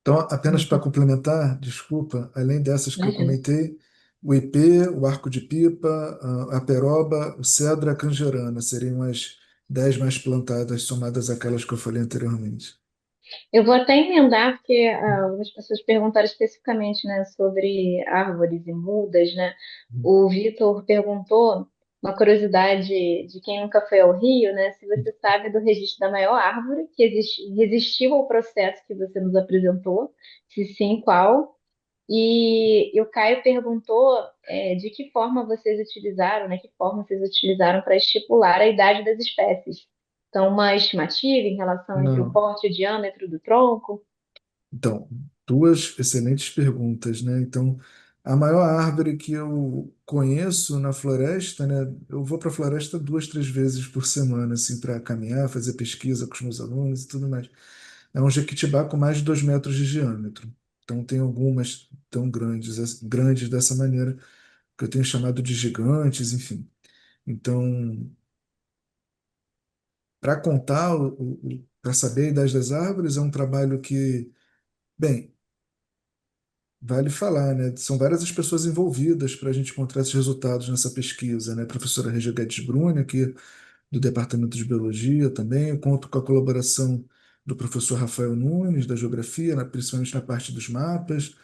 Então, apenas para Muito, complementar, desculpa, além dessas que eu imagina. comentei, o ipê, o arco-de-pipa, a peroba, o cedro e a canjerana seriam as 10 mais plantadas, somadas àquelas que eu falei anteriormente. Eu vou até emendar, porque algumas pessoas perguntaram especificamente, né, sobre árvores e mudas, né? O Vitor perguntou, uma curiosidade de quem nunca foi ao Rio, né? Se você sabe do registro da maior árvore que resistiu ao processo que você nos apresentou, se sim, qual? E o Caio perguntou, de que forma vocês utilizaram, né? Que forma vocês utilizaram para estipular a idade das espécies? Então, uma estimativa em relação entre o Não. porte e o diâmetro do tronco? Então, duas excelentes perguntas, né? Então, A maior árvore que eu conheço na floresta, né? Eu vou para a floresta 2, 3 vezes por semana, assim, para caminhar, fazer pesquisa com os meus alunos e tudo mais. É um jequitibá com mais de 2 metros de diâmetro. Então tem algumas tão grandes dessa maneira, que eu tenho chamado de gigantes, enfim. Então, para contar, para saber a idade das árvores, é um trabalho que, bem, vale falar, né? São várias as pessoas envolvidas para a gente encontrar esses resultados nessa pesquisa, né? A professora Regia Guedes Bruni, aqui do Departamento de Biologia também. Eu conto com a colaboração do professor Rafael Nunes, da Geografia, principalmente na parte dos mapas,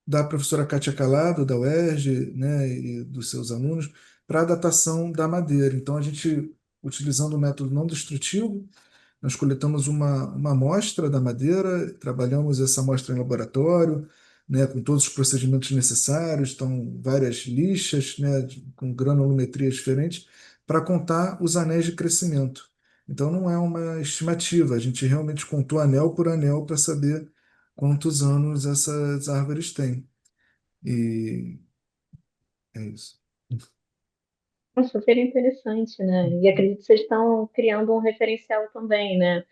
da professora Kátia Calado, da UERJ, né? E dos seus alunos, para a datação da madeira. Então, a gente, utilizando o método não destrutivo, nós coletamos uma amostra da madeira, trabalhamos essa amostra em laboratório, né, com todos os procedimentos necessários, então várias lixas, né, com granulometria diferentes, para contar os anéis de crescimento. Então não é uma estimativa, a gente realmente contou anel por anel para saber quantos anos essas árvores têm. E é isso. É super interessante, né? E acredito que vocês estão criando um referencial também, né?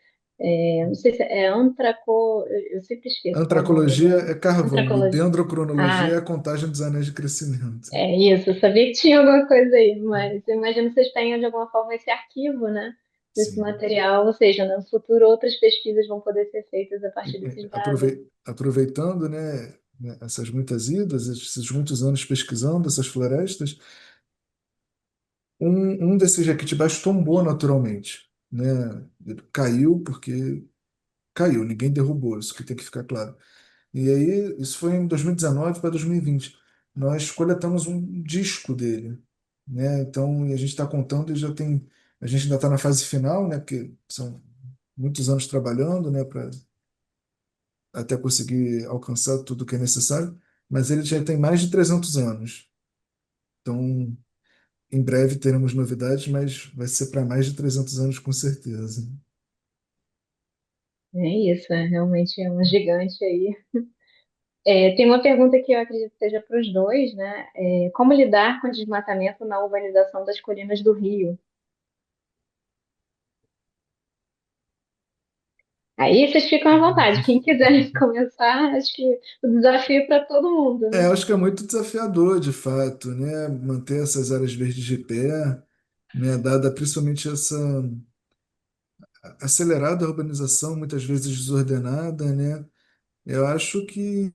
Não sei se é eu sempre esqueço qual é o nome, Antracologia né? é carvão e Antracologia. dendrocronologia é Ah, a contagem dos anéis de crescimento. é isso, eu sabia que tinha alguma coisa aí, mas eu imagino que vocês tenham de alguma forma esse arquivo, né? Desse Sim. material, ou seja, no futuro outras pesquisas vão poder ser feitas a partir desses dados. Aproveitando, né, essas muitas idas, esses muitos anos pesquisando essas florestas, um desses jequitibás tombou naturalmente, né? Ele caiu porque caiu, ninguém derrubou, isso que tem que ficar claro. E aí, isso foi em 2019 para 2020. Nós coletamos um disco dele, né? Então, e a gente está contando e já tem, a gente ainda está na fase final, né? Porque são muitos anos trabalhando, né? Para até conseguir alcançar tudo o que é necessário, mas ele já tem mais de 300 anos. Então, em breve teremos novidades, mas vai ser para mais de 300 anos com certeza. É isso, realmente é um gigante aí. Tem uma pergunta que eu acredito que seja para os dois, né? Como lidar com o desmatamento na urbanização das colinas do Rio? Aí vocês ficam à vontade. Quem quiser começar, acho que o desafio é para todo mundo, É, né? eu acho que é muito desafiador, de fato, né? Manter essas áreas verdes de pé, né? Dada principalmente essa acelerada urbanização, muitas vezes desordenada, né? Eu acho que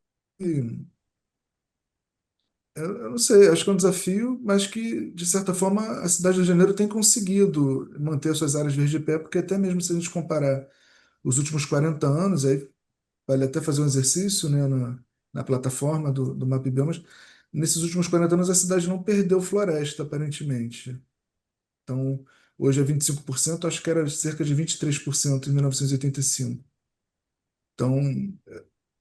eu não sei, acho que é um desafio, mas que, de certa forma, a cidade do Rio de Janeiro tem conseguido manter suas áreas verdes de pé, porque até mesmo se a gente comparar os últimos 40 anos, aí vale até fazer um exercício, né, na plataforma do MapBiomas, nesses últimos 40 anos a cidade não perdeu floresta, aparentemente. Então, hoje é 25%, acho que era cerca de 23% em 1985. Então,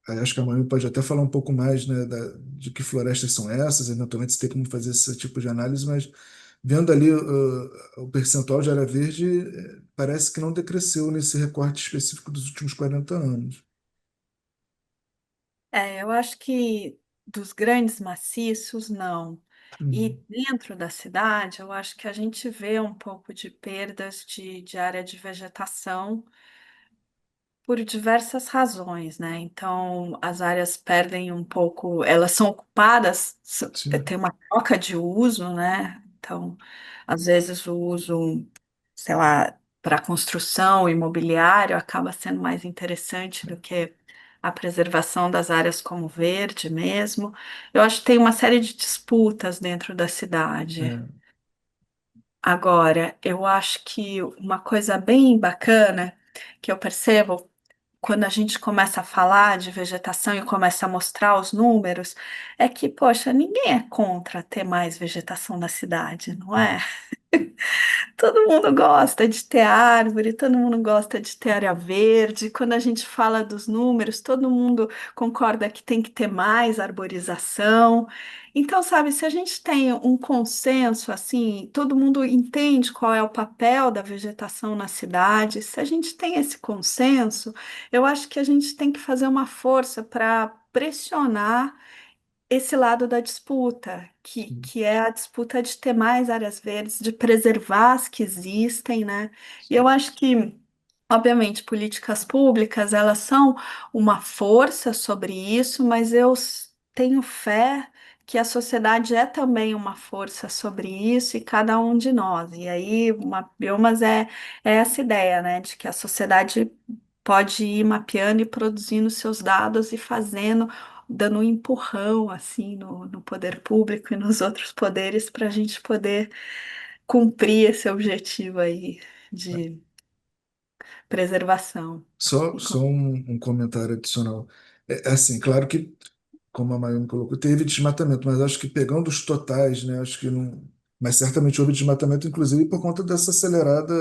aí acho que a Manu pode até falar um pouco mais, né, de que florestas são essas, eventualmente se tem como fazer esse tipo de análise, mas vendo ali o percentual de área verde, parece que não decresceu nesse recorte específico dos últimos 40 anos. Eu acho que dos grandes maciços, não. Uhum. E dentro da cidade, eu acho que a gente vê um pouco de perdas de área de vegetação por diversas razões, né? Então, as áreas perdem um pouco, elas são ocupadas, Sim, tem uma troca de uso, né? Então, às vezes o uso, sei lá, para construção, imobiliário, acaba sendo mais interessante do que a preservação das áreas como verde mesmo. Eu acho que tem uma série de disputas dentro da cidade. é, Agora, eu acho que uma coisa bem bacana que eu percebo quando a gente começa a falar de vegetação e começa a mostrar os números, é que, poxa, ninguém é contra ter mais vegetação na cidade, não é? Todo mundo gosta de ter árvore, todo mundo gosta de ter área verde. Quando a gente fala dos números, todo mundo concorda que tem que ter mais arborização. Então, sabe, se a gente tem um consenso assim, todo mundo entende qual é o papel da vegetação na cidade, se a gente tem esse consenso, eu acho que a gente tem que fazer uma força para pressionar esse lado da disputa, que é a disputa de ter mais áreas verdes, de preservar as que existem, né? E eu acho que, obviamente, políticas públicas, elas são uma força sobre isso, mas tenho fé que a sociedade é também uma força sobre isso e cada um de nós. E aí, Biomas é essa ideia, né, de que a sociedade pode ir mapeando e produzindo seus dados e fazendo, dando um empurrão assim no poder público e nos outros poderes para a gente poder cumprir esse objetivo aí de preservação. Só, E só com- um comentário adicional. É assim, claro que, como a Mayumi colocou, teve desmatamento, mas acho que pegando os totais, né, acho que não. Mas certamente houve desmatamento, inclusive por conta dessa acelerada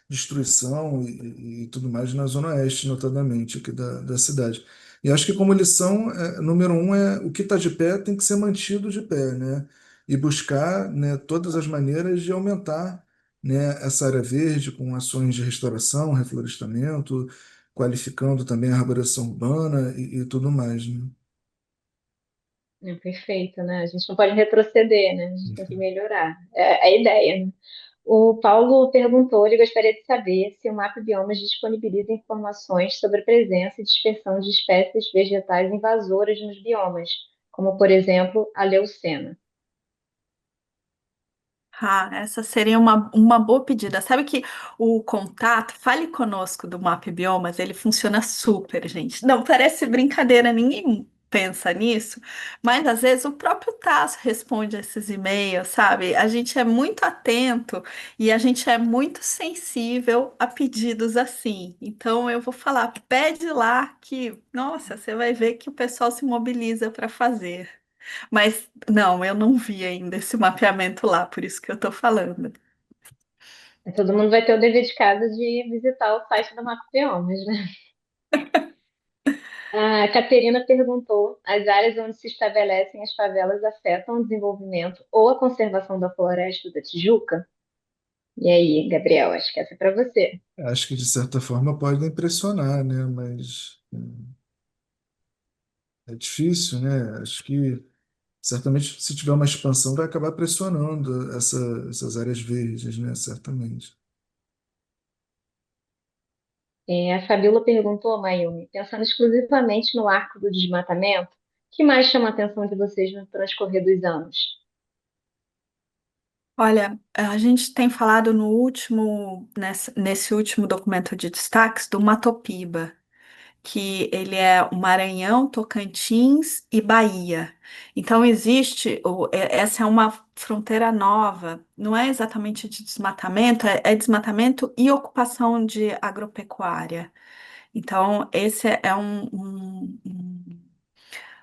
destruição e tudo mais na Zona Oeste, notadamente, aqui da cidade. E acho que como lição, número um é o que está de pé tem que ser mantido de pé, né? E buscar, né, todas as maneiras de aumentar, né, essa área verde com ações de restauração, reflorestamento, qualificando também a arborização urbana e tudo mais, né? É perfeito, né? A gente não pode retroceder, né? A gente tem que melhorar. É a ideia, né? O Paulo perguntou, ele gostaria de saber se o Mapa Biomas disponibiliza informações sobre a presença e dispersão de espécies vegetais invasoras nos biomas, como, por exemplo, a leucena. Ah, essa seria uma boa pedida. Sabe que o contato, fale conosco do Map Biomas, ele funciona super, gente. Não parece brincadeira, ninguém pensa nisso, mas às vezes o próprio Tasso responde esses e-mails, sabe? A gente é muito atento e a gente é muito sensível a pedidos assim. Então eu vou falar, pede lá que, nossa, você vai ver que o pessoal se mobiliza para fazer. Mas não, eu não vi ainda esse mapeamento lá, por isso que eu tô falando. Todo mundo vai ter o dever de casa de visitar o site do Mapa Biomas, né? A Caterina perguntou: as áreas onde se estabelecem as favelas afetam o desenvolvimento ou a conservação da floresta da Tijuca? E aí, Gabriel, acho que essa é para você. Acho que de certa forma pode impressionar, né? Mas é difícil, né? Acho que certamente se tiver uma expansão vai acabar pressionando essas áreas verdes, né? Certamente. A Fabíola perguntou, Mayumi, pensando exclusivamente no arco do desmatamento, o que mais chama a atenção de vocês no transcorrer dos anos? Olha, a gente tem falado no último, nesse último documento de destaques do Matopiba, que ele é o Maranhão, Tocantins e Bahia. Então existe, essa é uma fronteira nova, não é exatamente de desmatamento, é desmatamento e ocupação de agropecuária. Então, esse é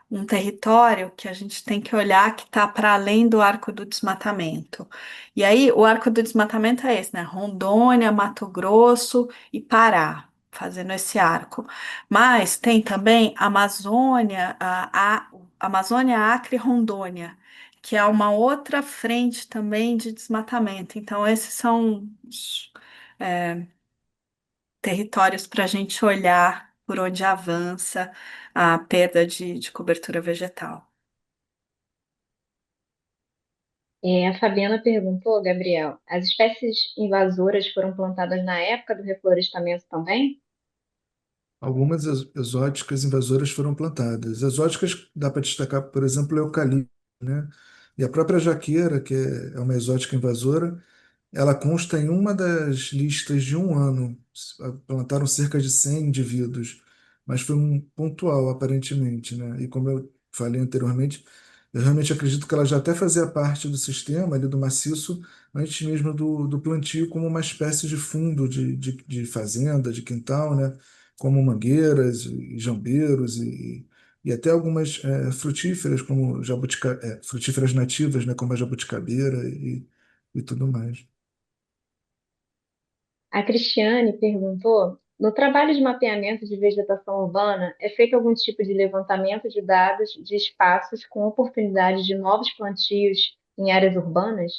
um território que a gente tem que olhar que está para além do arco do desmatamento. E aí, o arco do desmatamento é esse, né? Rondônia, Mato Grosso e Pará, fazendo esse arco. Mas tem também Amazônia, Amazônia, Acre e Rondônia, que é uma outra frente também de desmatamento. Então, esses são os territórios para a gente olhar por onde avança a perda de cobertura vegetal. A Fabiana perguntou, Gabriel, as espécies invasoras foram plantadas na época do reflorestamento também? Algumas exóticas invasoras foram plantadas. Exóticas dá para destacar, por exemplo, o eucalipto, né? E a própria jaqueira, que é uma exótica invasora, ela consta em uma das listas de um ano. Plantaram cerca de 100 indivíduos, mas foi um pontual, aparentemente, né? E como eu falei anteriormente, eu realmente acredito que ela já até fazia parte do sistema ali do maciço antes mesmo do plantio, como uma espécie de fundo de fazenda, de quintal, né? Como mangueiras e jambeiros e até algumas frutíferas, como frutíferas nativas, né? Como a jabuticabeira e tudo mais. A Cristiane perguntou, no trabalho de mapeamento de vegetação urbana, é feito algum tipo de levantamento de dados de espaços com oportunidade de novos plantios em áreas urbanas?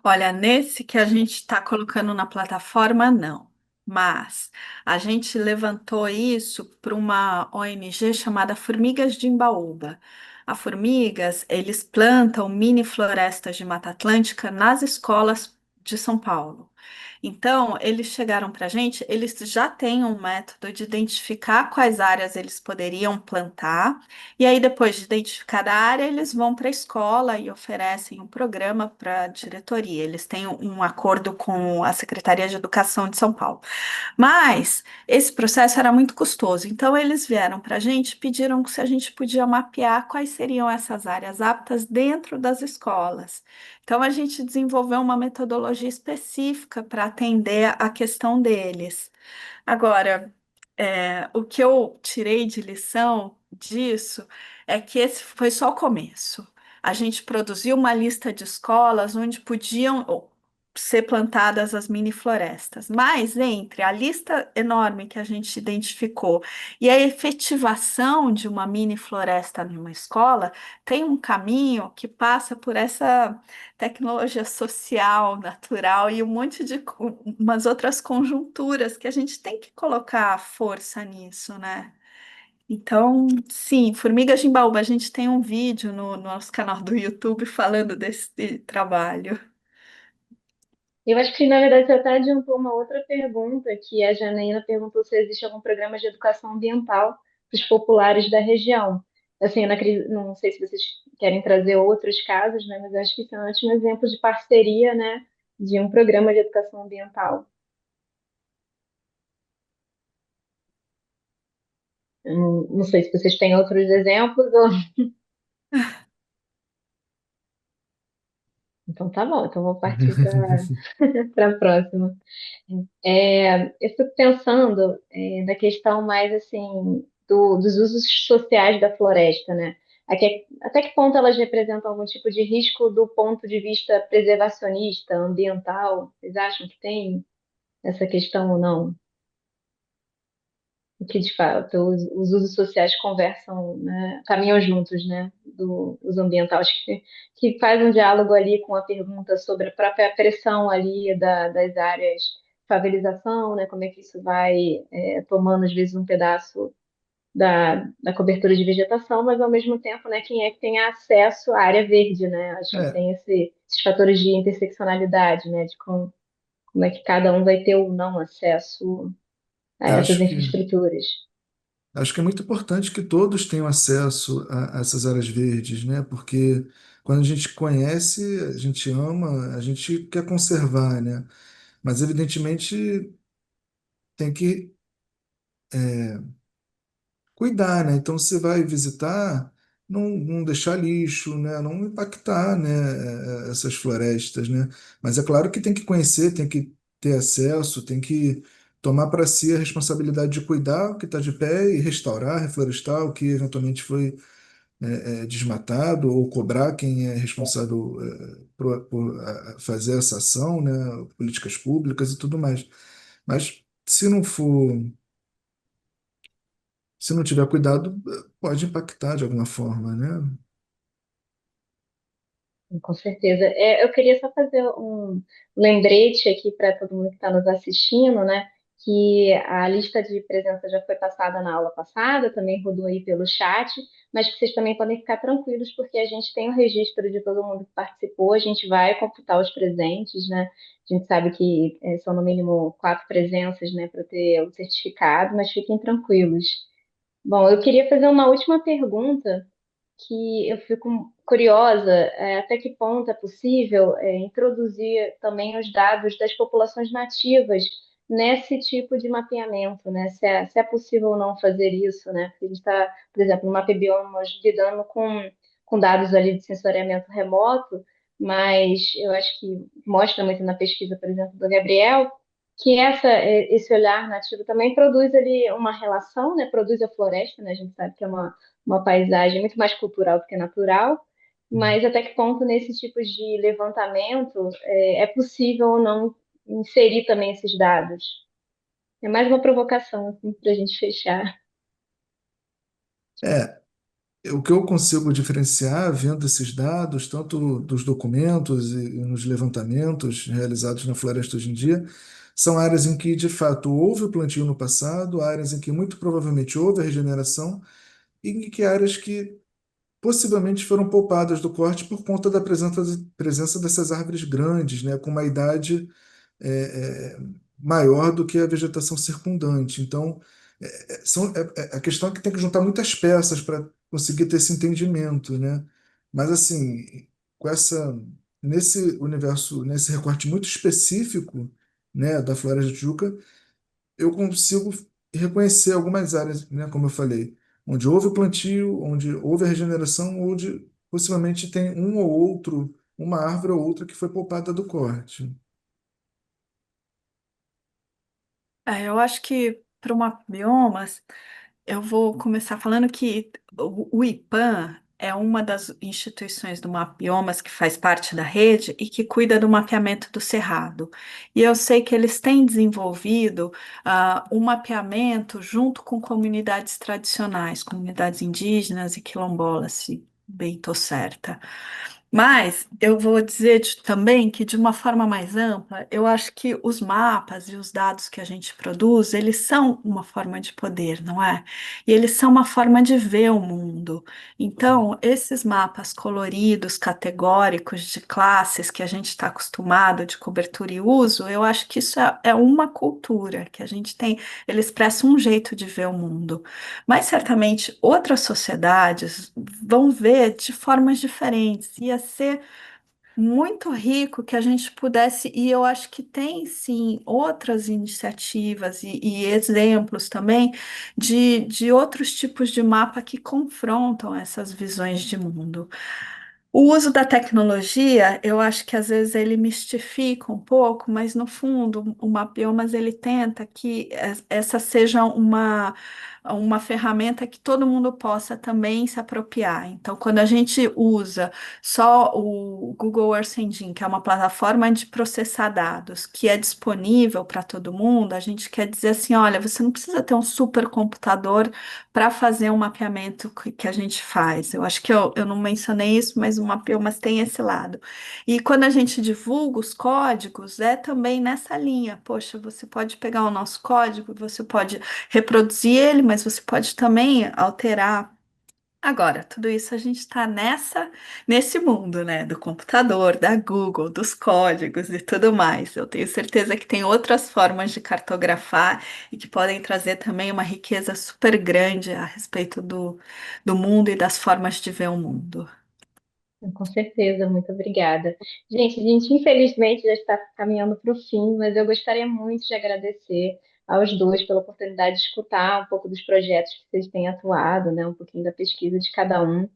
Olha, nesse que a gente está colocando na plataforma, não. mas a gente levantou isso para uma ONG chamada Formigas de Imbaúba. A Formigas, eles plantam mini florestas de Mata Atlântica nas escolas de São Paulo. Então, eles chegaram para a gente, eles já têm um método de identificar quais áreas eles poderiam plantar, e aí, depois de identificar a área, eles vão para a escola e oferecem um programa para a diretoria. Eles têm um acordo com a Secretaria de Educação de São Paulo. Mas esse processo era muito custoso, então eles vieram para a gente, e pediram se a gente podia mapear quais seriam essas áreas aptas dentro das escolas. Então a gente desenvolveu uma metodologia específica para atender a questão deles. Agora, o que eu tirei de lição disso é que esse foi só o começo. A gente produziu uma lista de escolas onde podiam ser plantadas as mini florestas, mas entre a lista enorme que a gente identificou e a efetivação de uma mini floresta numa escola, tem um caminho que passa por essa tecnologia social, natural e um monte de umas outras conjunturas que a gente tem que colocar força nisso, né? Então, sim, Formigas de Embaúba, a gente tem um vídeo no nosso canal do YouTube falando desse trabalho. Eu acho que, na verdade, você até adiantou uma outra pergunta, que a Janaína perguntou se existe algum programa de educação ambiental para os populares da região. Assim, eu não sei se vocês querem trazer outros casos, né, mas eu acho que isso é um ótimo exemplo de parceria, né, de um programa de educação ambiental. Eu não sei se vocês têm outros exemplos, ou... Então tá bom, então vou partir para a próxima. Eu fico pensando na questão mais assim dos usos sociais da floresta, né? Até que ponto elas representam algum tipo de risco do ponto de vista preservacionista, ambiental? Vocês acham que tem essa questão ou não? O que de fato os usos sociais conversam, né, caminham juntos, né? Os ambientais, que faz um diálogo ali com a pergunta sobre a própria pressão ali das áreas favelização, né? Como é que isso vai tomando às vezes um pedaço da cobertura de vegetação, mas ao mesmo tempo, né, quem é que tem acesso à área verde, né? Acho que É, tem esses fatores de interseccionalidade, né? De como é que cada um vai ter ou não acesso a essas acho que, infraestruturas. acho que é muito importante que todos tenham acesso a essas áreas verdes, né? Porque quando a gente conhece, a gente ama, a gente quer conservar, né? Mas evidentemente tem que cuidar, né? Então você vai visitar, não deixar lixo, né? Não impactar, né? Essas florestas, né? Mas é claro que tem que conhecer, tem que ter acesso, tem que tomar para si a responsabilidade de cuidar o que está de pé e restaurar, reflorestar o que eventualmente foi desmatado ou cobrar quem é responsável por fazer essa ação, né? Políticas públicas e tudo mais. Mas se não tiver cuidado, pode impactar de alguma forma, né? Com certeza. Eu queria só fazer um lembrete aqui para todo mundo que está nos assistindo, né? Que a lista de presença já foi passada na aula passada, também rodou aí pelo chat, mas que vocês também podem ficar tranquilos, porque a gente tem o registro de todo mundo que participou, a gente vai computar os presentes, né? A gente sabe que são no mínimo 4 presenças, né, para ter o certificado, mas fiquem tranquilos. Bom, eu queria fazer uma última pergunta que eu fico curiosa, até que ponto é possível introduzir também os dados das populações nativas nesse tipo de mapeamento, né? Se é possível ou não fazer isso, né? Porque a gente está, por exemplo, no Mapbiome lidando com dados ali de sensoriamento remoto, mas eu acho que mostra muito na pesquisa, por exemplo, do Gabriel, que esse olhar nativo também produz ali uma relação, né? Produz a floresta, né? A gente sabe que é uma paisagem muito mais cultural do que natural, mas até que ponto nesses tipos de levantamento é possível ou não inserir também esses dados? É mais uma provocação assim, para a gente fechar. É, o que eu consigo diferenciar vendo esses dados, tanto dos documentos e nos levantamentos realizados na floresta hoje em dia, São áreas em que, de fato, houve o plantio no passado, áreas em que muito provavelmente houve a regeneração, e em que áreas que possivelmente foram poupadas do corte por conta da presença dessas árvores grandes, né, com uma idade é, é, maior do que a vegetação circundante. Então, a questão é que tem que juntar muitas peças para conseguir ter esse entendimento, né? Mas assim, com essa nesse universo, nesse recorte muito específico, né, da Floresta de Tijuca, eu consigo reconhecer algumas áreas, né, como eu falei, onde houve o plantio, onde houve a regeneração, onde possivelmente tem um ou outro, uma árvore ou outra que foi poupada do corte. Eu acho que para uma biomas, eu vou começar falando que o IPAM é uma das instituições do Mapbiomas que faz parte da rede e que cuida do mapeamento do Cerrado. E eu sei que eles têm desenvolvido um mapeamento junto com comunidades tradicionais, comunidades indígenas e quilombolas, se bem estou certa. Mas eu vou dizer também que, de uma forma mais ampla, eu acho que os mapas e os dados que a gente produz, eles são uma forma de poder, não é? E eles são uma forma de ver o mundo. Então, esses mapas coloridos, categóricos, de classes que a gente está acostumado, de cobertura e uso, eu acho que isso é uma cultura que a gente tem, eles expressam um jeito de ver o mundo. Mas certamente outras sociedades vão ver de formas diferentes. Ia ser muito rico que a gente pudesse, e eu acho que tem sim outras iniciativas e exemplos também de outros tipos de mapa que confrontam essas visões de mundo. O uso da tecnologia, eu acho que às vezes ele mistifica um pouco, mas no fundo o Mapiomas ele tenta que essa seja uma ferramenta que todo mundo possa também se apropriar. Então, quando a gente usa só o Google Earth Engine, que é uma plataforma de processar dados, que é disponível para todo mundo, a gente quer dizer assim, olha, você não precisa ter um supercomputador para fazer um mapeamento que a gente faz. Eu acho que eu não mencionei isso, mas o Mapiomas tem esse lado. E quando a gente divulga os códigos, é também nessa linha. Poxa, você pode pegar o nosso código, você pode reproduzir ele, mas você pode também alterar. Agora, tudo isso a gente está nesse mundo, né? Do computador, da Google, dos códigos e tudo mais. Eu tenho certeza que tem outras formas de cartografar e que podem trazer também uma riqueza super grande a respeito do mundo e das formas de ver o mundo. Com certeza, muito obrigada. Gente, a gente infelizmente já está caminhando para o fim, mas eu gostaria muito de agradecer aos dois pela oportunidade de escutar um pouco dos projetos que vocês têm atuado, né, um pouquinho da pesquisa de cada um.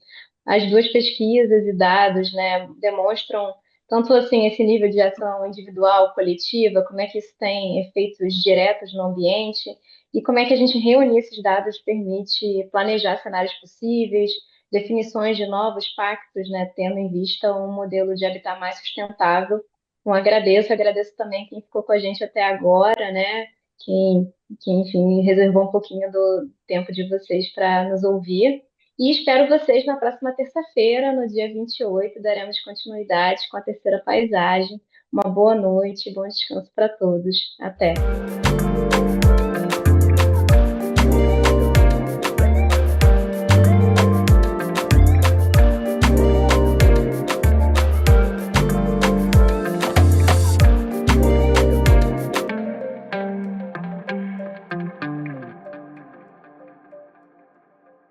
As duas pesquisas e dados, né, demonstram tanto assim esse nível de ação individual, coletiva, como é que isso tem efeitos diretos no ambiente e como é que a gente reunir esses dados permite planejar cenários possíveis, definições de novos pactos, né, tendo em vista um modelo de habitat mais sustentável. Então, agradeço também quem ficou com a gente até agora, né, que enfim, reservou um pouquinho do tempo de vocês para nos ouvir. E espero vocês na próxima terça-feira, no dia 28. Daremos continuidade com a terceira paisagem. Uma boa noite, bom descanso para todos. Até!